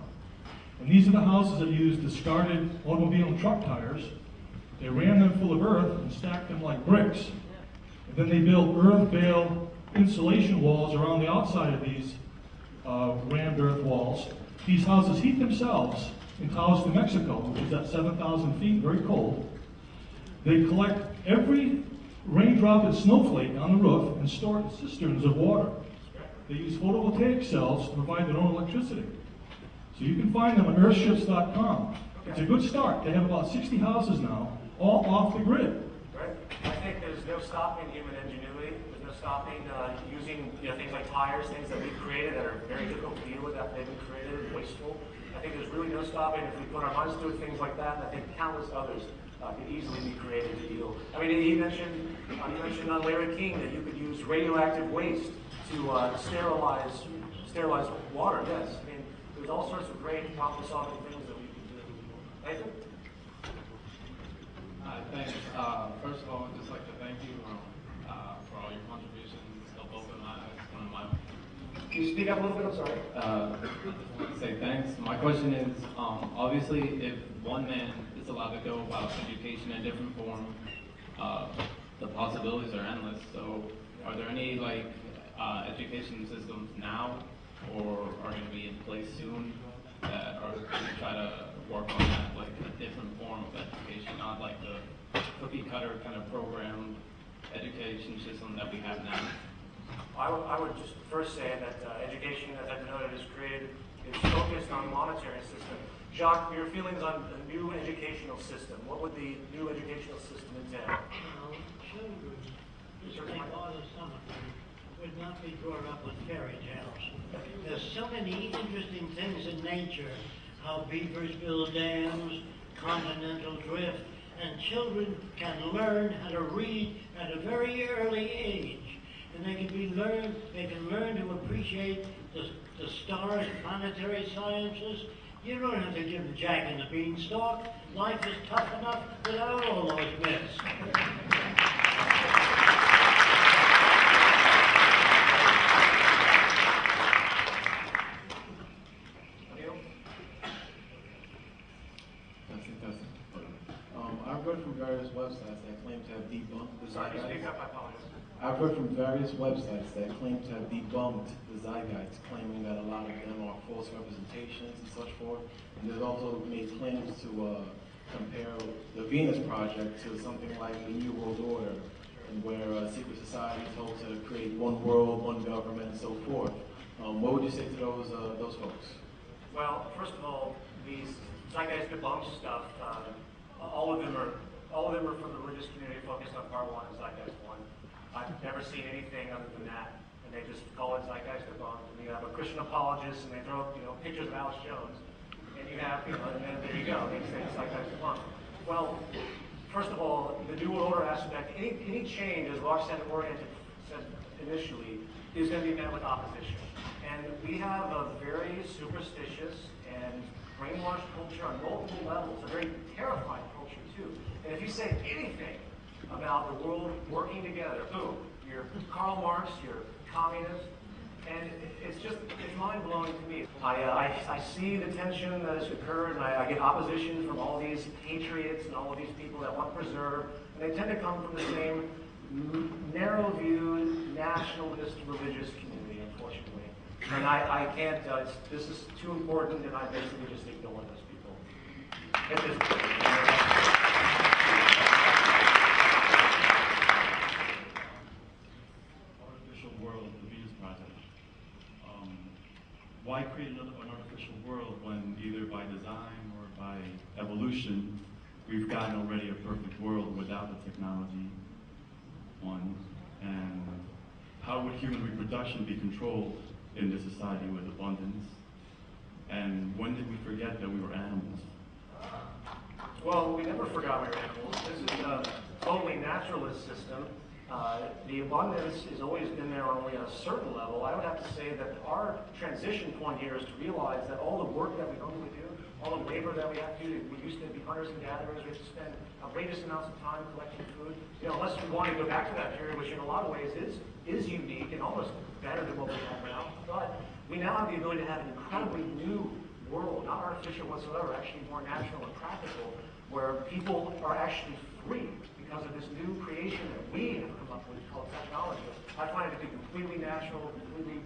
Speaker 10: And these are the houses that use discarded automobile and truck tires. They ram them full of earth and stack them like bricks. And then they build earth bale insulation walls around the outside of these rammed earth walls. These houses heat themselves in Taos, New Mexico, which is at 7,000 feet, very cold. They collect every raindrop and snowflake on the roof and store it in cisterns of water. They use photovoltaic cells to provide their own electricity. So you can find them on earthships.com. It's a good start. They have about 60 houses now, all off the grid.
Speaker 1: Right. I think there's no stopping human ingenuity. There's no stopping using things like tires, things that we've created that are very difficult to deal with after they've been created and wasteful. I think there's really no stopping if we put our minds to it, things like that, and I think countless others could easily be created to deal. I mean, he mentioned on Larry King that you could use radioactive waste to sterilize water. Yes, I mean, there's all sorts of great problem-solving things that we can do. Nathan?
Speaker 11: Hi, thanks. First of all, I'd just like to thank you for all your contributions. It's helped open my eyes. One of my
Speaker 1: Can you speak up a little bit? I'm sorry.
Speaker 11: I just want to say thanks. My question is, obviously, if one man is allowed to go about education in different form, the possibilities are endless. So, are there any education systems now, or are going to be in place soon that are going to try to work on that, like a different form of education, not like the cookie cutter kind of program education system that we have now?
Speaker 1: I would just first say that education, as I've noted, is focused on the monetary system. Jacque, your feelings on the new educational system. What would the new educational system entail?
Speaker 2: Well, children, just like all the summer, would not be brought up with fairy tales. There's so many interesting things in nature, how beavers build dams, continental drift, and children can learn how to read at a very early age. And they can learn to appreciate the stars, planetary sciences. You don't have to give them Jack and the Beanstalk. Life is tough enough without all those myths.
Speaker 12: heard from various websites that claim to have debunked the
Speaker 1: Sorry,
Speaker 12: zeitgeist.
Speaker 1: speak up, I apologize.
Speaker 12: I've heard from various websites that claim to have debunked the zeitgeist, claiming that a lot of them are false representations and such forth. And there's also made claims to compare the Venus Project to something like the New World Order, and where secret societies hope to create one world, one government, and so forth. What would you say to those folks?
Speaker 1: Well, first of all, these zeitgeist debunk stuff, all of them are from the religious community focused on part one and zeitgeist one. I've never seen anything other than that, and they just call it zeitgeist debunked. And you have a Christian apologist, and they throw up, pictures of Alex Jones, and you have, and then there you go. They say it's zeitgeist debunked. Well, first of all, the New World Order aspect, any change, as Roxanne said initially, is going to be met with opposition. And we have a very superstitious and brainwashed culture on multiple levels, a very terrifying culture too. And if you say anything about the world working together, boom, you're Karl Marx, you're communist, and it's mind-blowing to me. I see the tension that has occurred, and I get opposition from all these patriots and all of these people that want to preserve, and they tend to come from the same narrow-viewed, nationalist, religious community, unfortunately. And I can't, this is too important, and I basically just ignore those people at this point.
Speaker 13: Artificial world, the Venus Project. Why create an artificial world when either by design or by evolution, we've gotten already a perfect world without the technology, one, and how would human reproduction be controlled in this society with abundance? And when did we forget that we were animals?
Speaker 1: Well, we never forgot we were animals. This is a totally naturalist system. The abundance has always been there only at a certain level. I would have to say that our transition point here is to realize that all the work that we normally do, all the labor that we have to do, we used to be hunters and gatherers, we have to spend outrageous amounts of time collecting food. Unless we want to go back to that period, which in a lot of ways is unique and almost better than what we have now. But we now have the ability to have an incredibly new world, not artificial whatsoever, actually more natural and practical, where people are actually free because of this new creation that we have come up with called technology. I find it to be completely natural, completely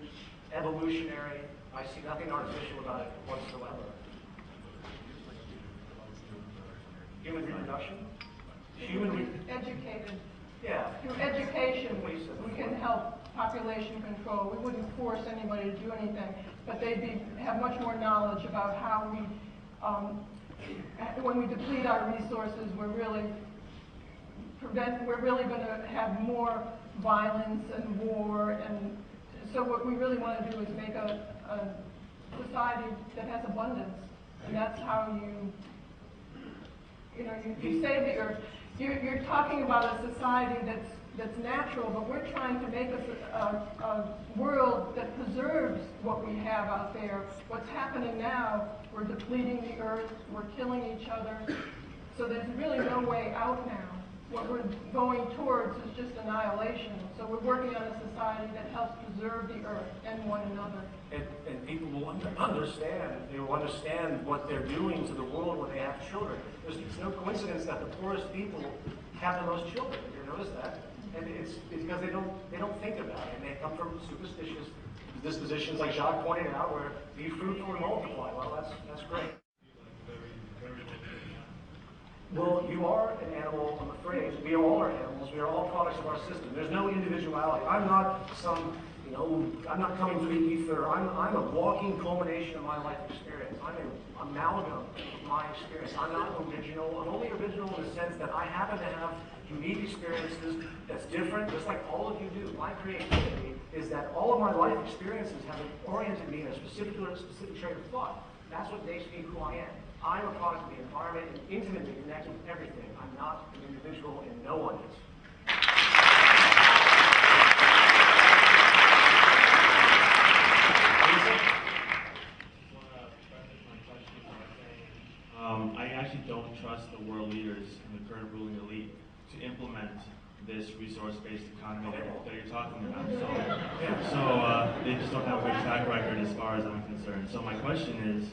Speaker 1: evolutionary. I see nothing artificial about it whatsoever. Human reproduction?
Speaker 3: Educated.
Speaker 1: Yeah.
Speaker 3: Through education, we can help population control. We wouldn't force anybody to do anything, but they'd have much more knowledge about how we, when we deplete our resources, we're really going to have more violence and war, and so what we really want to do is make a society that has abundance, and that's how you save the earth. You're talking about a society that's natural, but we're trying to make a world that preserves what we have out there. What's happening now, we're depleting the earth, we're killing each other, so there's really no way out now. What we're going towards is just annihilation. So we're working on a society that helps preserve the earth and one another.
Speaker 1: And people will understand. They will understand what they're doing to the world when they have children. It's no coincidence that the poorest people have the most children. Have you noticed that? And it's because they don't think about it. And they come from superstitious dispositions, like Jacque pointed out, where be fruitful and multiply. Well, that's great. Well, you are an animal, I'm afraid. We all are animals. We are all products of our system. There's no individuality. I'm not I'm not coming to the ether. I'm a walking culmination of my life experience. I'm an amalgam of my experience. I'm not original. I'm only original in the sense that I happen to have unique experiences that's different, just like all of you do. My creativity is that all of my life experiences have oriented me in a specific trait of thought. That's what makes me who I am. I'm a product of the environment and intimately connected with everything. I'm not an individual, and no one is.
Speaker 13: I actually don't trust the world leaders and the current ruling elite to implement this resource-based economy that you're talking about. So they just don't have a good track record as far as I'm concerned. So my question is,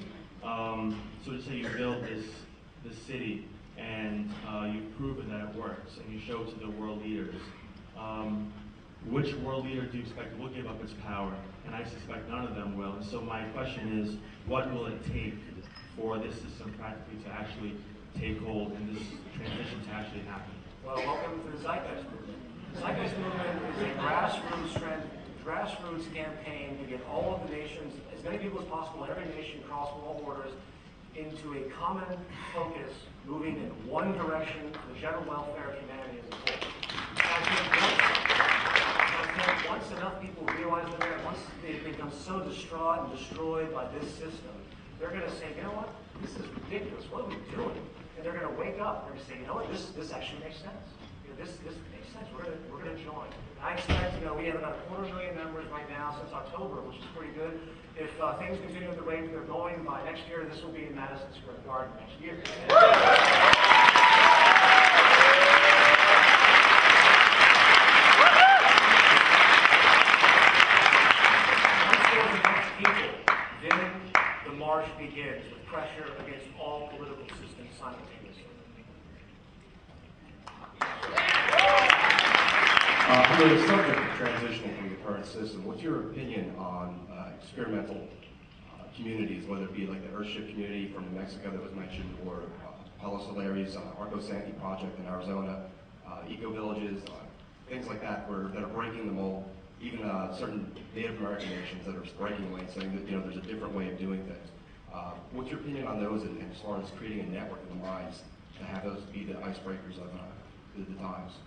Speaker 13: so to say you build this city and you've proven that it works, and you show to the world leaders. Which world leader do you expect will give up its power? And I suspect none of them will. And so my question is, what will it take for this system practically to actually take hold and this transition to actually happen?
Speaker 1: Well, welcome to the Zeitgeist Movement. The Zeitgeist Movement is a grassroots campaign to get all of the nations, as many people as possible, every nation across all borders, into a common focus, moving in one direction for the general welfare of humanity as a whole. I think once enough people realize that, once they become so distraught and destroyed by this system, they're going to say, you know what, this is ridiculous, what are we doing? And they're going to wake up, they're going to say, you know what, this actually makes sense. You know, this makes sense, we're going to join. I expect, we have about 250,000 members right now since October, which is pretty good. If things continue at the rate they're going, by next year, this will be in Madison Square Garden next year. Then the march begins with pressure against all political systems simultaneously.
Speaker 14: For the subject of transitioning from the current system, what's your opinion on experimental communities, whether it be like the Earthship community from New Mexico that was mentioned, or Palo Solari's Arco Santi project in Arizona, eco-villages, things like that that are breaking the mold, even certain Native American nations that are breaking away and saying that there's a different way of doing things. What's your opinion on those, and as far as creating a network of the minds to have those be the icebreakers of the times?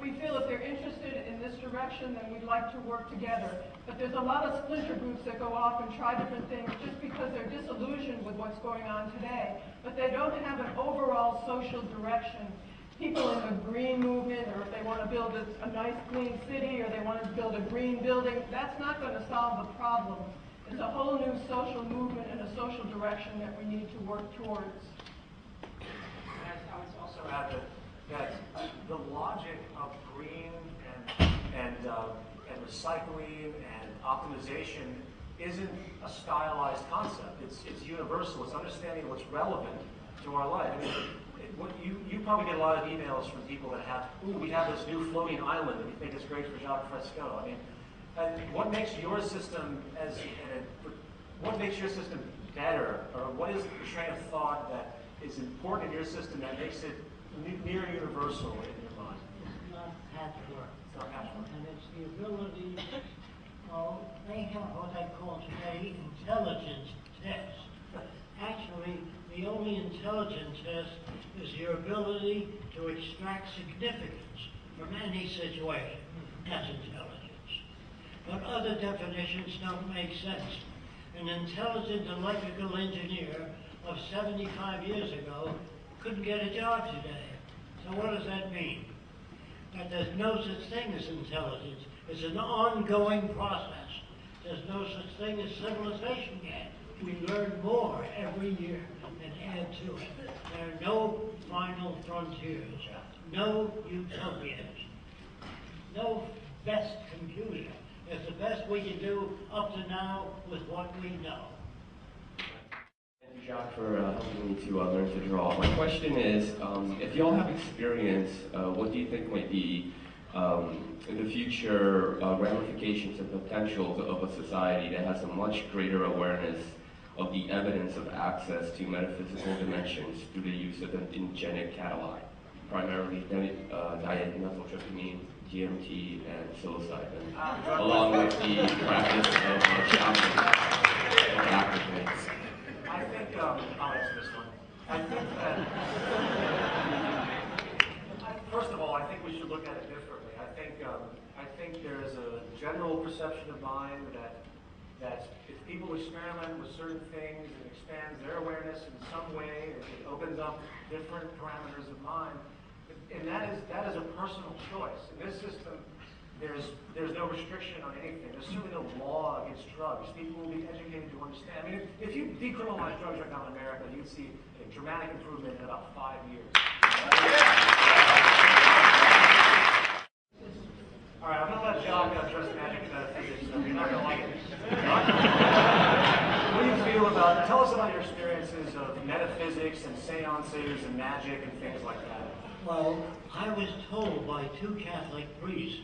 Speaker 3: We feel if they're interested in this direction, then we'd like to work together. But there's a lot of splinter groups that go off and try different things just because they're disillusioned with what's going on today. But they don't have an overall social direction. People in the green movement, or if they want to build a nice clean city, or they want to build a green building, that's not going to solve the problem. It's a whole new social movement and a social direction that we need to work towards.
Speaker 1: I would also add that the logic of green and recycling and optimization isn't a stylized concept. It's universal. It's understanding what's relevant to our life. I mean, you probably get a lot of emails from people that have, we have this new floating island that we think is great for Jacque Fresco. I mean, what makes your system better, or what is the train of thought that is important in your system that makes it near universal in your mind?
Speaker 2: It's not patchwork.
Speaker 1: It's not patchwork.
Speaker 2: And it's the ability, they have what I call today intelligence tests. Actually, the only intelligence test is your ability to extract significance from any situation. That's intelligence. But other definitions don't make sense. An intelligent electrical engineer of 75 years ago couldn't get a job today. So what does that mean? That there's no such thing as intelligence. It's an ongoing process. There's no such thing as civilization yet. We learn more every year and add to it. There are no final frontiers, no utopias, no best computer. It's the best we can do up to now with what we know.
Speaker 15: Thank you, Jacque, for helping me to learn to draw. My question is, if you all have experience, what do you think might be in the future ramifications and potentials of a society that has a much greater awareness of the evidence of access to metaphysical dimensions through the use of an ingenic catalog, primarily dimethyltryptamine, DMT, and psilocybin, along with the practice of shopping and activates?
Speaker 1: I think, I'll answer this one. I think that, first of all, I think we should look at it differently. I think there is a general perception of mind that if people experiment with certain things, it expands their awareness in some way, it opens up different parameters of mind. And that is a personal choice. In this system, there's no restriction on anything. There's certainly no law against drugs. People will be educated to understand. I mean, if you decriminalize drugs right now in America, you'd see a dramatic improvement in about 5 years. All right, I'm going to let Jacque address magic and metaphysics. You're not going to like it. What do you feel about tell us about your experiences of metaphysics and seances and magic and things like that.
Speaker 2: Well, I was told by 2 Catholic priests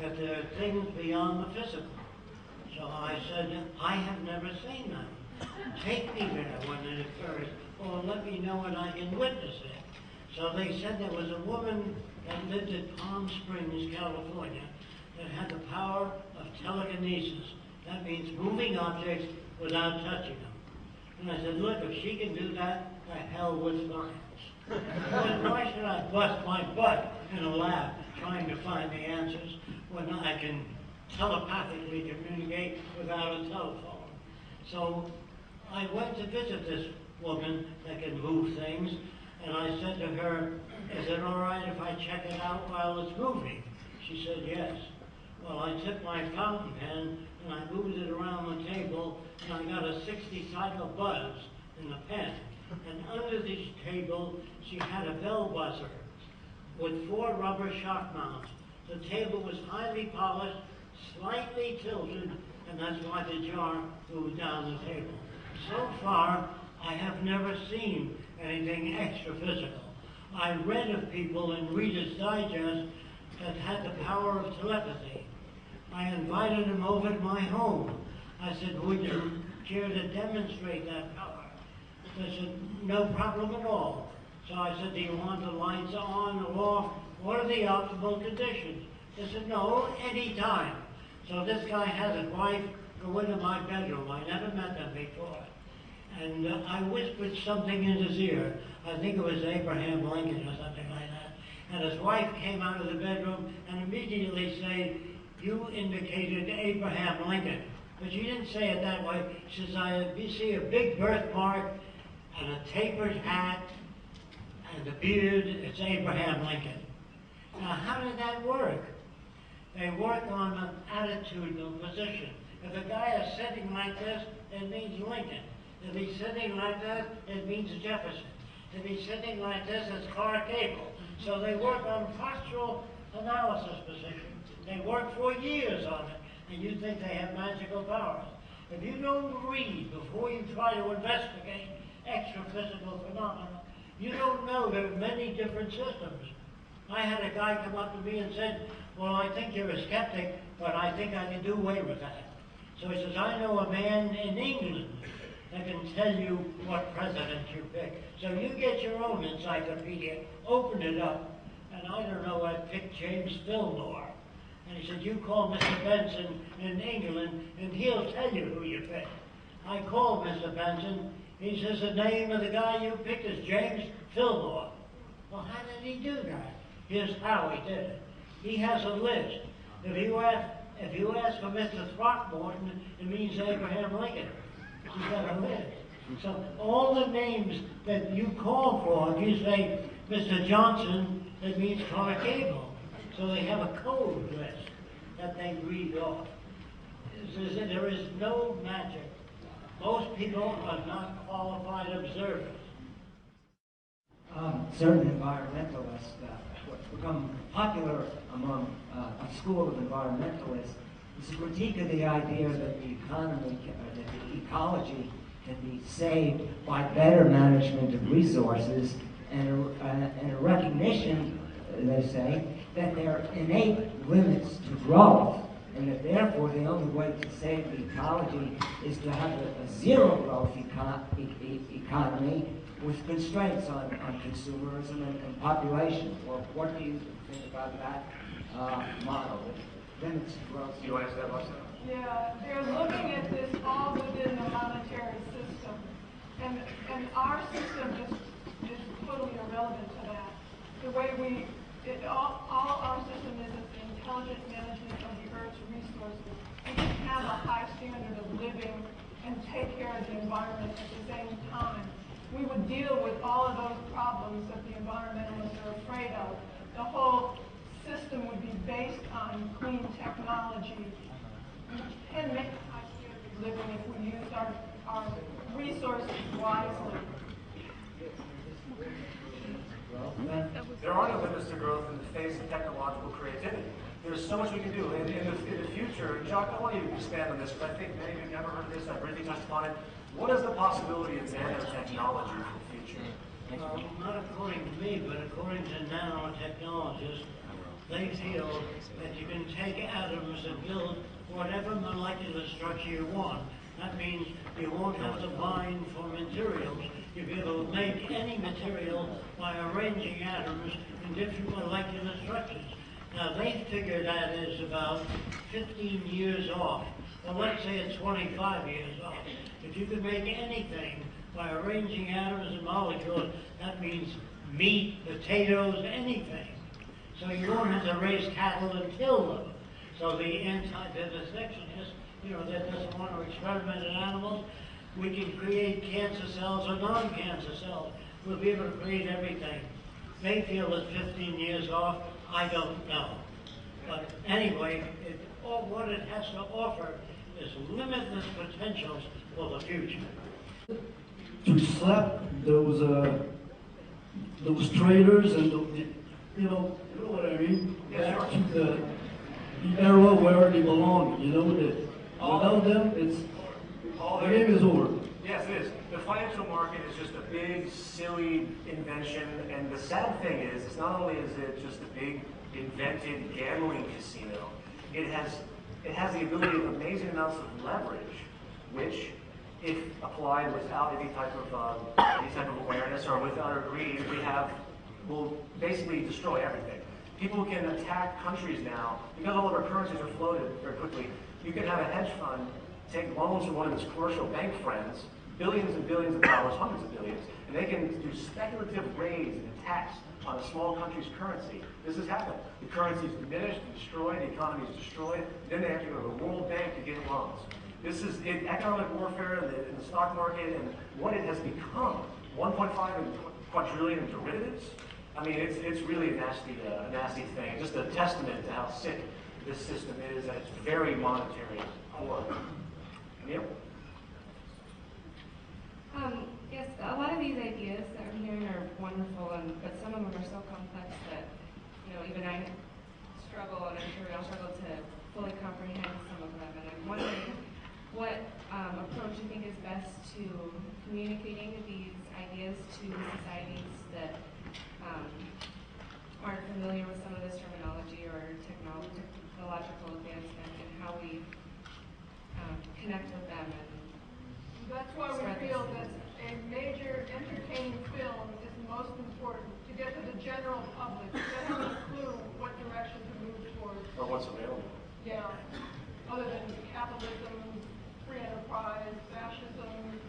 Speaker 2: that there are things beyond the physical. So I said, I have never seen them. Take me there when it occurs, or let me know when I can witness it. So they said there was a woman that lived at Palm Springs, California, that had the power of telekinesis. That means moving objects without touching them. And I said, look, if she can do that, the hell with science. Why should I bust my butt in a lab trying to find the answers when I can telepathically communicate without a telephone? So I went to visit this woman that can move things, and I said to her, is it all right if I check it out while it's moving? She said yes. Well, I took my fountain pen and I moved it around the table, and I got a 60-cycle buzz in the pen. And under this table, she had a bell buzzer with 4 rubber shock mounts. The table was highly polished, slightly tilted, and that's why the jar moved down the table. So far, I have never seen anything extra physical. I read of people in Reader's Digest that had the power of telepathy. I invited them over to my home. I said, would you care to demonstrate that power? They said, no problem at all. So I said, do you want the lights on or off? What are the optimal conditions? They said, no, any time. So this guy has a wife go into my bedroom. I never met them before. And I whispered something in his ear. I think it was Abraham Lincoln or something like that. And his wife came out of the bedroom and immediately said, you indicated Abraham Lincoln. But she didn't say it that way. She says, I see a big birthmark and a tapered hat and a beard. It's Abraham Lincoln. Now, how did that work? They work on an attitudinal position. If a guy is sitting like this, it means Lincoln. If he's sitting like this, it means Jefferson. If he's sitting like this, it's Clark Gable. So they work on postural analysis position. They work for years on it, and you think they have magical powers. If you don't read before you try to investigate extra-physical phenomena, you don't know there are many different systems. I had a guy come up to me and said, well, I think you're a skeptic, but I think I can do away with that. So he says, I know a man in England that can tell you what president you pick. So you get your own encyclopedia, open it up, and I don't know, I picked James Fillmore. And he said, you call Mr. Benson in England, and he'll tell you who you picked. I called Mr. Benson. He says, the name of the guy you picked is James Fillmore. Well, how did he do that? Here's how he did it. He has a list. If you ask for Mr. Throckmorton, it means Abraham Lincoln. He's got a list. So all the names that you call for, if you say Mr. Johnson, it means Clark Gable. So they have a code list that they read off. There is no magic. Most people are not qualified observers.
Speaker 16: Certain environmentalists, what's become popular among a school of environmentalists is a critique of the idea that the economy, that the ecology can be saved by better management of resources and a recognition, they say, that there are innate limits to growth, and that therefore the only way to save the ecology is to have a zero growth economy with constraints on consumerism and population. Well, what do you think about that model that limits growth?
Speaker 1: Do you want to answer that, Roxanne?
Speaker 3: Yeah, they're looking at this all within the monetary system. And our system is totally irrelevant to that. The way all our system is the intelligent management of the Earth's resources. We can have a high standard of living and take care of the environment at the same time. We would deal with all of those problems that the environmentalists are afraid of. The whole system would be based on clean technology. We can make a high standard of living if we use our resources wisely.
Speaker 1: There are no limits to growth in the face of technological creativity. There's so much we can do. In the future, Jacque, I want you to expand on this, but I think many of you have never heard of this. I briefly touched upon it. What is the possibility of nanotechnology for the future?
Speaker 2: Not according to me, but according to nanotechnologists, they feel that you can take atoms and build whatever molecular structure you want. That means you won't have to mine for materials. You'll be able to make any material by arranging atoms in different molecular structures. Now, they figure that is about 15 years off. Well, let's say it's 25 years off. If you can make anything by arranging atoms and molecules, that means meat, potatoes, anything. So you won't have to raise cattle and kill them. So the anti-vivisectionist, that doesn't want to experiment in animals, we can create cancer cells or non-cancer cells. We'll be able to create everything. They feel it's 15 years off. I don't know. But anyway, what it has to offer is limitless potentials for the future.
Speaker 17: To slap those traders and you know what I mean, back to the era where they belong. Without them, the game is over.
Speaker 1: Yes, it is. The financial market is just a big, silly invention, and the sad thing is, it's not only is it just a big, invented gambling casino, it has the ability of amazing amounts of leverage, which, if applied without any type of awareness or without greed, will basically destroy everything. People can attack countries now because all of our currencies are floated very quickly. You can have a hedge fund take loans from one of its commercial bank friends, billions and billions of dollars, hundreds of billions, and they can do speculative raids and attacks on a small country's currency. This has happened. The currency is diminished, destroyed, the economy is destroyed, then they have to go to the World Bank to get loans. This is economic warfare in the stock market and what it has become, 1.5 quadrillion in derivatives. I mean, it's really a nasty thing. Just a testament to how sick this system is, and it's very monetary core. Yep.
Speaker 8: Yes, a lot of these ideas that I'm hearing are wonderful, but some of them are so complex that, even I struggle, and I'm sure we all struggle to fully comprehend some of them. And I'm wondering what approach you think is best to communicating these ideas to societies that aren't familiar with some of this terminology or technological advancement, and how we connect with them. And
Speaker 3: that's why we feel that a major entertaining film is most important to get to the general public, to have a clue what direction to move towards.
Speaker 1: Or what's available.
Speaker 3: Yeah. Other than capitalism, free enterprise, fascism,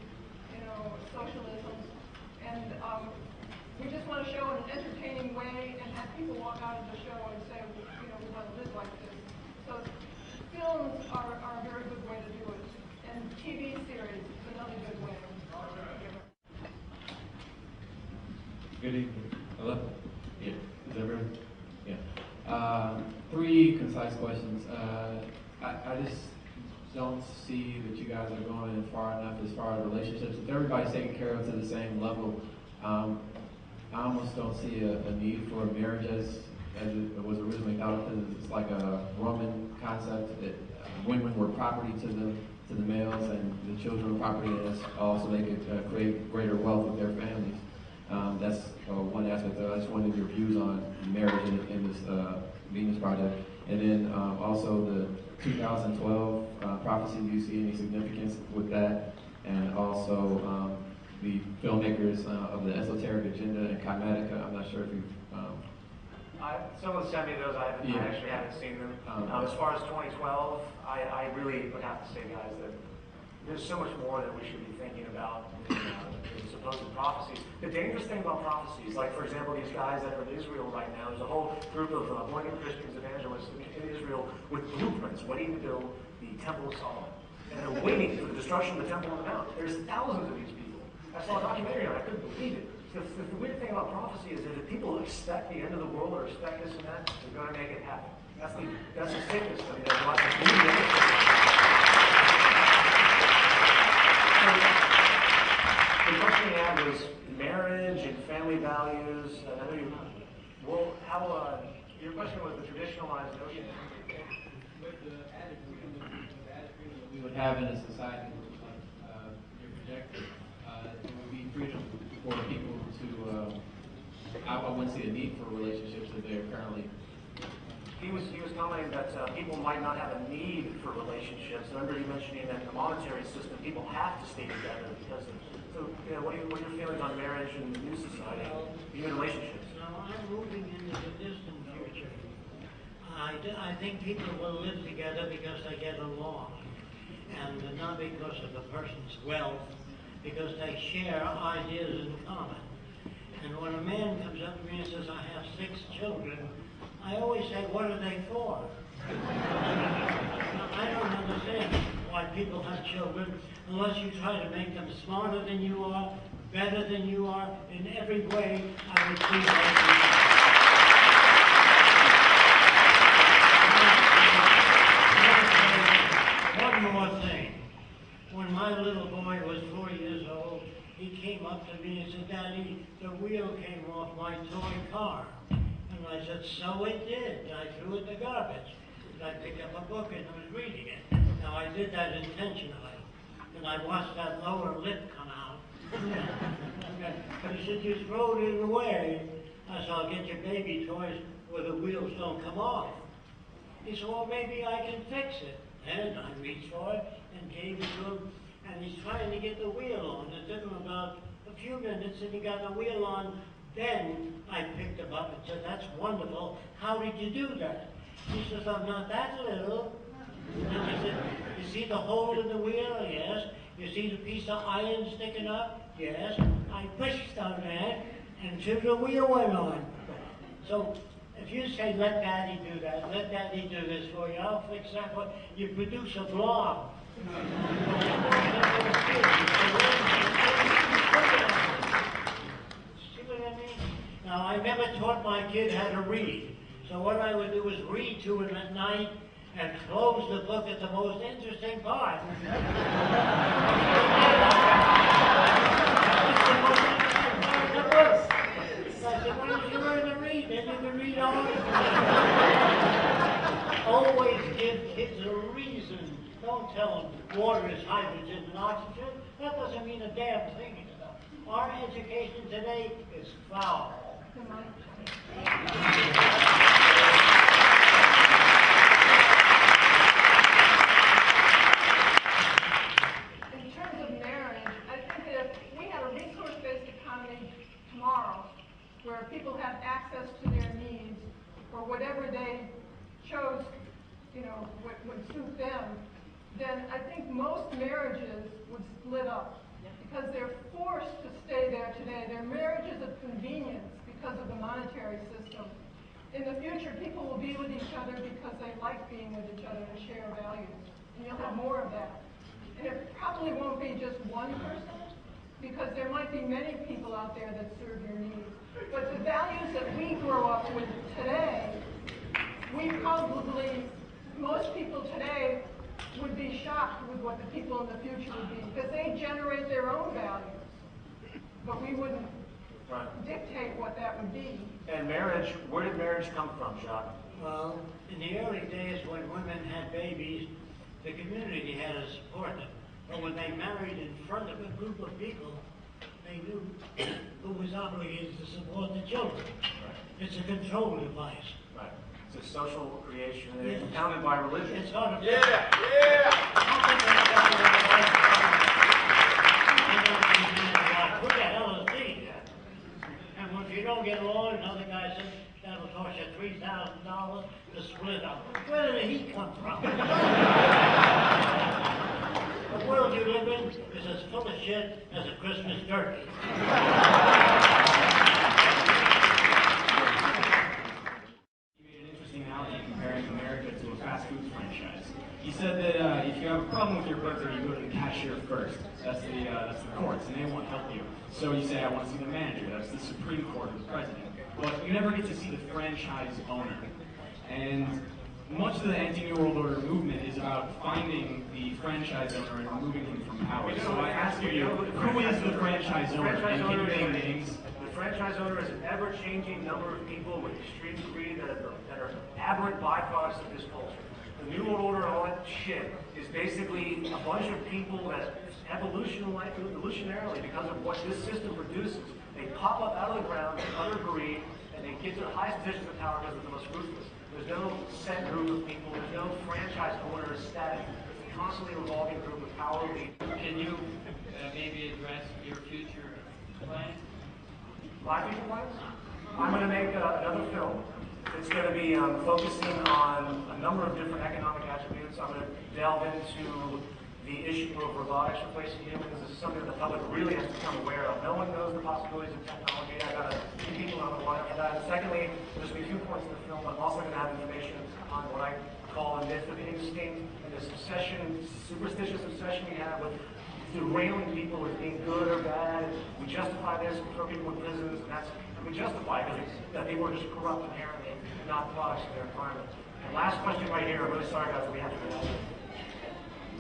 Speaker 3: socialism. And we just want to show in an entertaining way and have people walk out of the show and say, we want to live like this. So films are a very good way to do it. And TV series is another good way.
Speaker 11: Good evening. Hello? Yeah. Is everyone? Yeah. 3 concise questions. I just don't see that you guys are going far enough as far as relationships. If everybody's taken care of to the same level, I almost don't see a need for marriage as it was originally thought of. It's like a Roman concept that women were property to the males, and the children were property, and also they could create greater wealth with their families. That's one aspect. I just wanted your views on marriage in this Venus project. And then also the 2012 prophecy, do you see any significance with that? And also the filmmakers of the Esoteric Agenda and Kymatica. I'm not sure if you've...
Speaker 1: Someone sent me those. I actually haven't seen them. As far as 2012, I really would have to say, guys, that there's so much more that we should be thinking about in supposed prophecies. The dangerous thing about prophecies, like for example, these guys that are in Israel right now, there's a whole group of born again Christians, evangelists in Israel with blueprints waiting to build the Temple of Solomon. And they're waiting for the destruction of the Temple on the Mount. There's thousands of these people. I saw a documentary on it. I couldn't believe it. The weird thing about prophecy is that if people expect the end of the world or expect this and that, they're going to make it happen. That's the sickness study that a lot of people The question you had was marriage and family values. I know your question was the traditionalized notion.
Speaker 11: We would have in a society, your projected, it would be freedom for people to, I wouldn't see a need for relationships that they are currently.
Speaker 1: He was commenting that people might not have a need for relationships. I remember you mentioning that in the monetary system, people have to stay together because of, so, you know, what are your feelings on marriage and the new society, even relationships?
Speaker 2: Now, I'm moving into the distant future. I think people will live together because they get along, and not because of the person's wealth, because they share ideas in common. And when a man comes up to me and says, I have 6 children, I always say, what are they for? I don't understand why people have children unless you try to make them smarter than you are, better than you are, in every way. I would see that. One more thing. When my little boy was 4 years old, he came up to me and said, Daddy, the wheel came off my toy car. And I said, so it did. I threw it in the garbage. And I picked up a book and was reading it. Now, I did that intentionally. And I watched that lower lip come out. But he said, you throwed it away. I said, I'll get your baby toys where the wheels don't come off. He said, well, maybe I can fix it. And I reached for it and gave it to him. And he's trying to get the wheel on. It took him about a few minutes, and he got the wheel on. Then I picked him up and said, that's wonderful. How did you do that? He says, I'm not that little. And I said, you see the hole in the wheel? Yes. You see the piece of iron sticking up? Yes. I pushed on that, and so the wheel went on. So if you say, let Daddy do that, let Daddy do this for you, I'll fix that for you. You produce a blob. Now, I never taught my kid how to read. So what I would do was read to him at night and close the book at the most interesting part. I said, why don't you learn to read? Then you can read all. Always give kids a reason. Don't tell them water is hydrogen and oxygen. That doesn't mean a damn thing to them. Our education today is foul.
Speaker 3: In terms of marriage, I think that if we had a resource-based economy tomorrow, where people had access to their needs, or whatever they chose, you know, would suit them, then I think most marriages would split up because they're forced to stay there today. They're marriages of convenience because of the monetary system. In the future, people will be with each other because they like being with each other and share values. And you'll have more of that. And it probably won't be just one person, because there might be many people out there that serve your needs. But the values that we grow up with today, most people today would be shocked with what the people in the future would be, because they generate their own values. But we wouldn't dictate what that would be.
Speaker 1: And marriage, where did marriage come from, Jacque?
Speaker 2: Well, in the early days when women had babies, the community had to support them. But when they married in front of a group of people, they knew who was obligated to support the children. Right. It's a control device. Right.
Speaker 1: It's a social creation, and it's counted by religion.
Speaker 2: It's sort of
Speaker 1: yeah.
Speaker 2: Who the hell is he? And if you don't get along, another guy says, that'll cost you $3,000 to split up. Where did he come from? The world you live in is as full of shit as a Christmas turkey.
Speaker 18: You made an interesting analogy comparing America to a fast food franchise. You said that if you have a problem with your burger, you go to the cashier first. That's the courts, and they won't help you. So you say, I want to see the manager. That's the Supreme Court or the president. But you never get to see the franchise owner. And much of the anti-New World Order movement is about finding the franchise owner and removing him from power. So I ask you, who is the franchise owner? And can you name names?
Speaker 1: The franchise owner is an ever-changing number of people with extreme greed that are aberrant byproducts of this culture. The New World Order and all that shit is basically a bunch of people that evolutionarily, because of what this system produces, they pop up out of the ground, under greed, and they get to the highest positions of power because they're the most ruthless. There's no set group of people, there's no franchise owner or static. It's a constantly evolving group of power leaders.
Speaker 6: Can you maybe address your future plans?
Speaker 1: My future plans? I'm going to make another film. It's going to be focusing on a number of different economic attributes. I'm going to delve into the issue of robotics replacing humans. This is something that the public really has to become aware of. No one knows the possibilities of technology. I've got a few people on the line for that. And secondly, there's going to be a few points in the film. I'm also going to have information on what I call a myth of instinct and this obsession, superstitious obsession we have with derailing people as being good or bad. We justify this, we throw people in prisons, and that's, we justify it because that people are just corrupt inherently, not products of their environment. And last question right here, I'm really sorry guys, we have to go.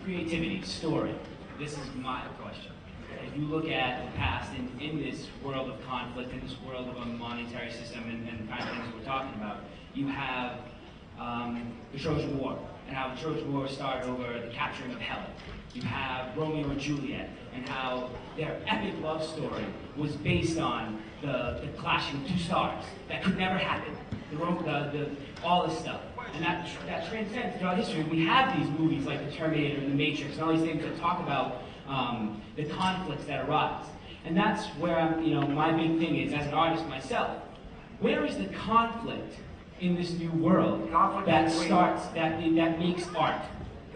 Speaker 19: Creativity, story. This is my question. If you look at the past in this world of conflict, in this world of a monetary system and the kind of things we're talking about, you have the Trojan War, and how the Trojan War started over the capturing of Helen. You have Romeo and Juliet, and how their epic love story was based on the clashing of two stars. That could never happen. All this stuff. And that transcends throughout history. We have these movies like The Terminator and The Matrix and all these things that talk about the conflicts that arise. And that's where my big thing is, as an artist myself, where is the conflict in this new world that starts, that makes art,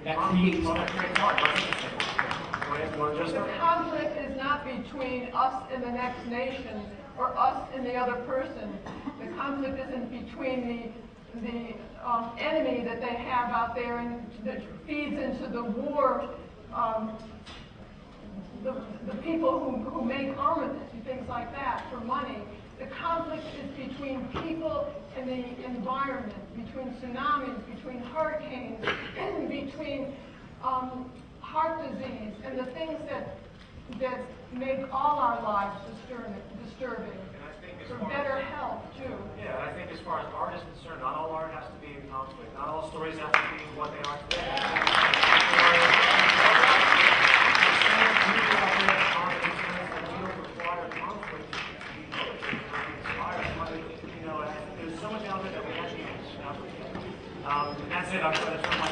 Speaker 19: that creates art?
Speaker 3: The conflict is not between us and the next nation or us and the other person. The conflict isn't between the enemy that they have out there and that feeds into the war, the people who make armaments and things like that for money. The conflict is between people and the environment, between tsunamis, between hurricanes, between heart disease, and the things that make all our lives disturbing. For better health, too.
Speaker 1: Yeah, and I think as far as art is concerned, not all art has to be in conflict. Not all stories have to be what they are today. There's so much out there that we actually can. That's it. I'm going to turn my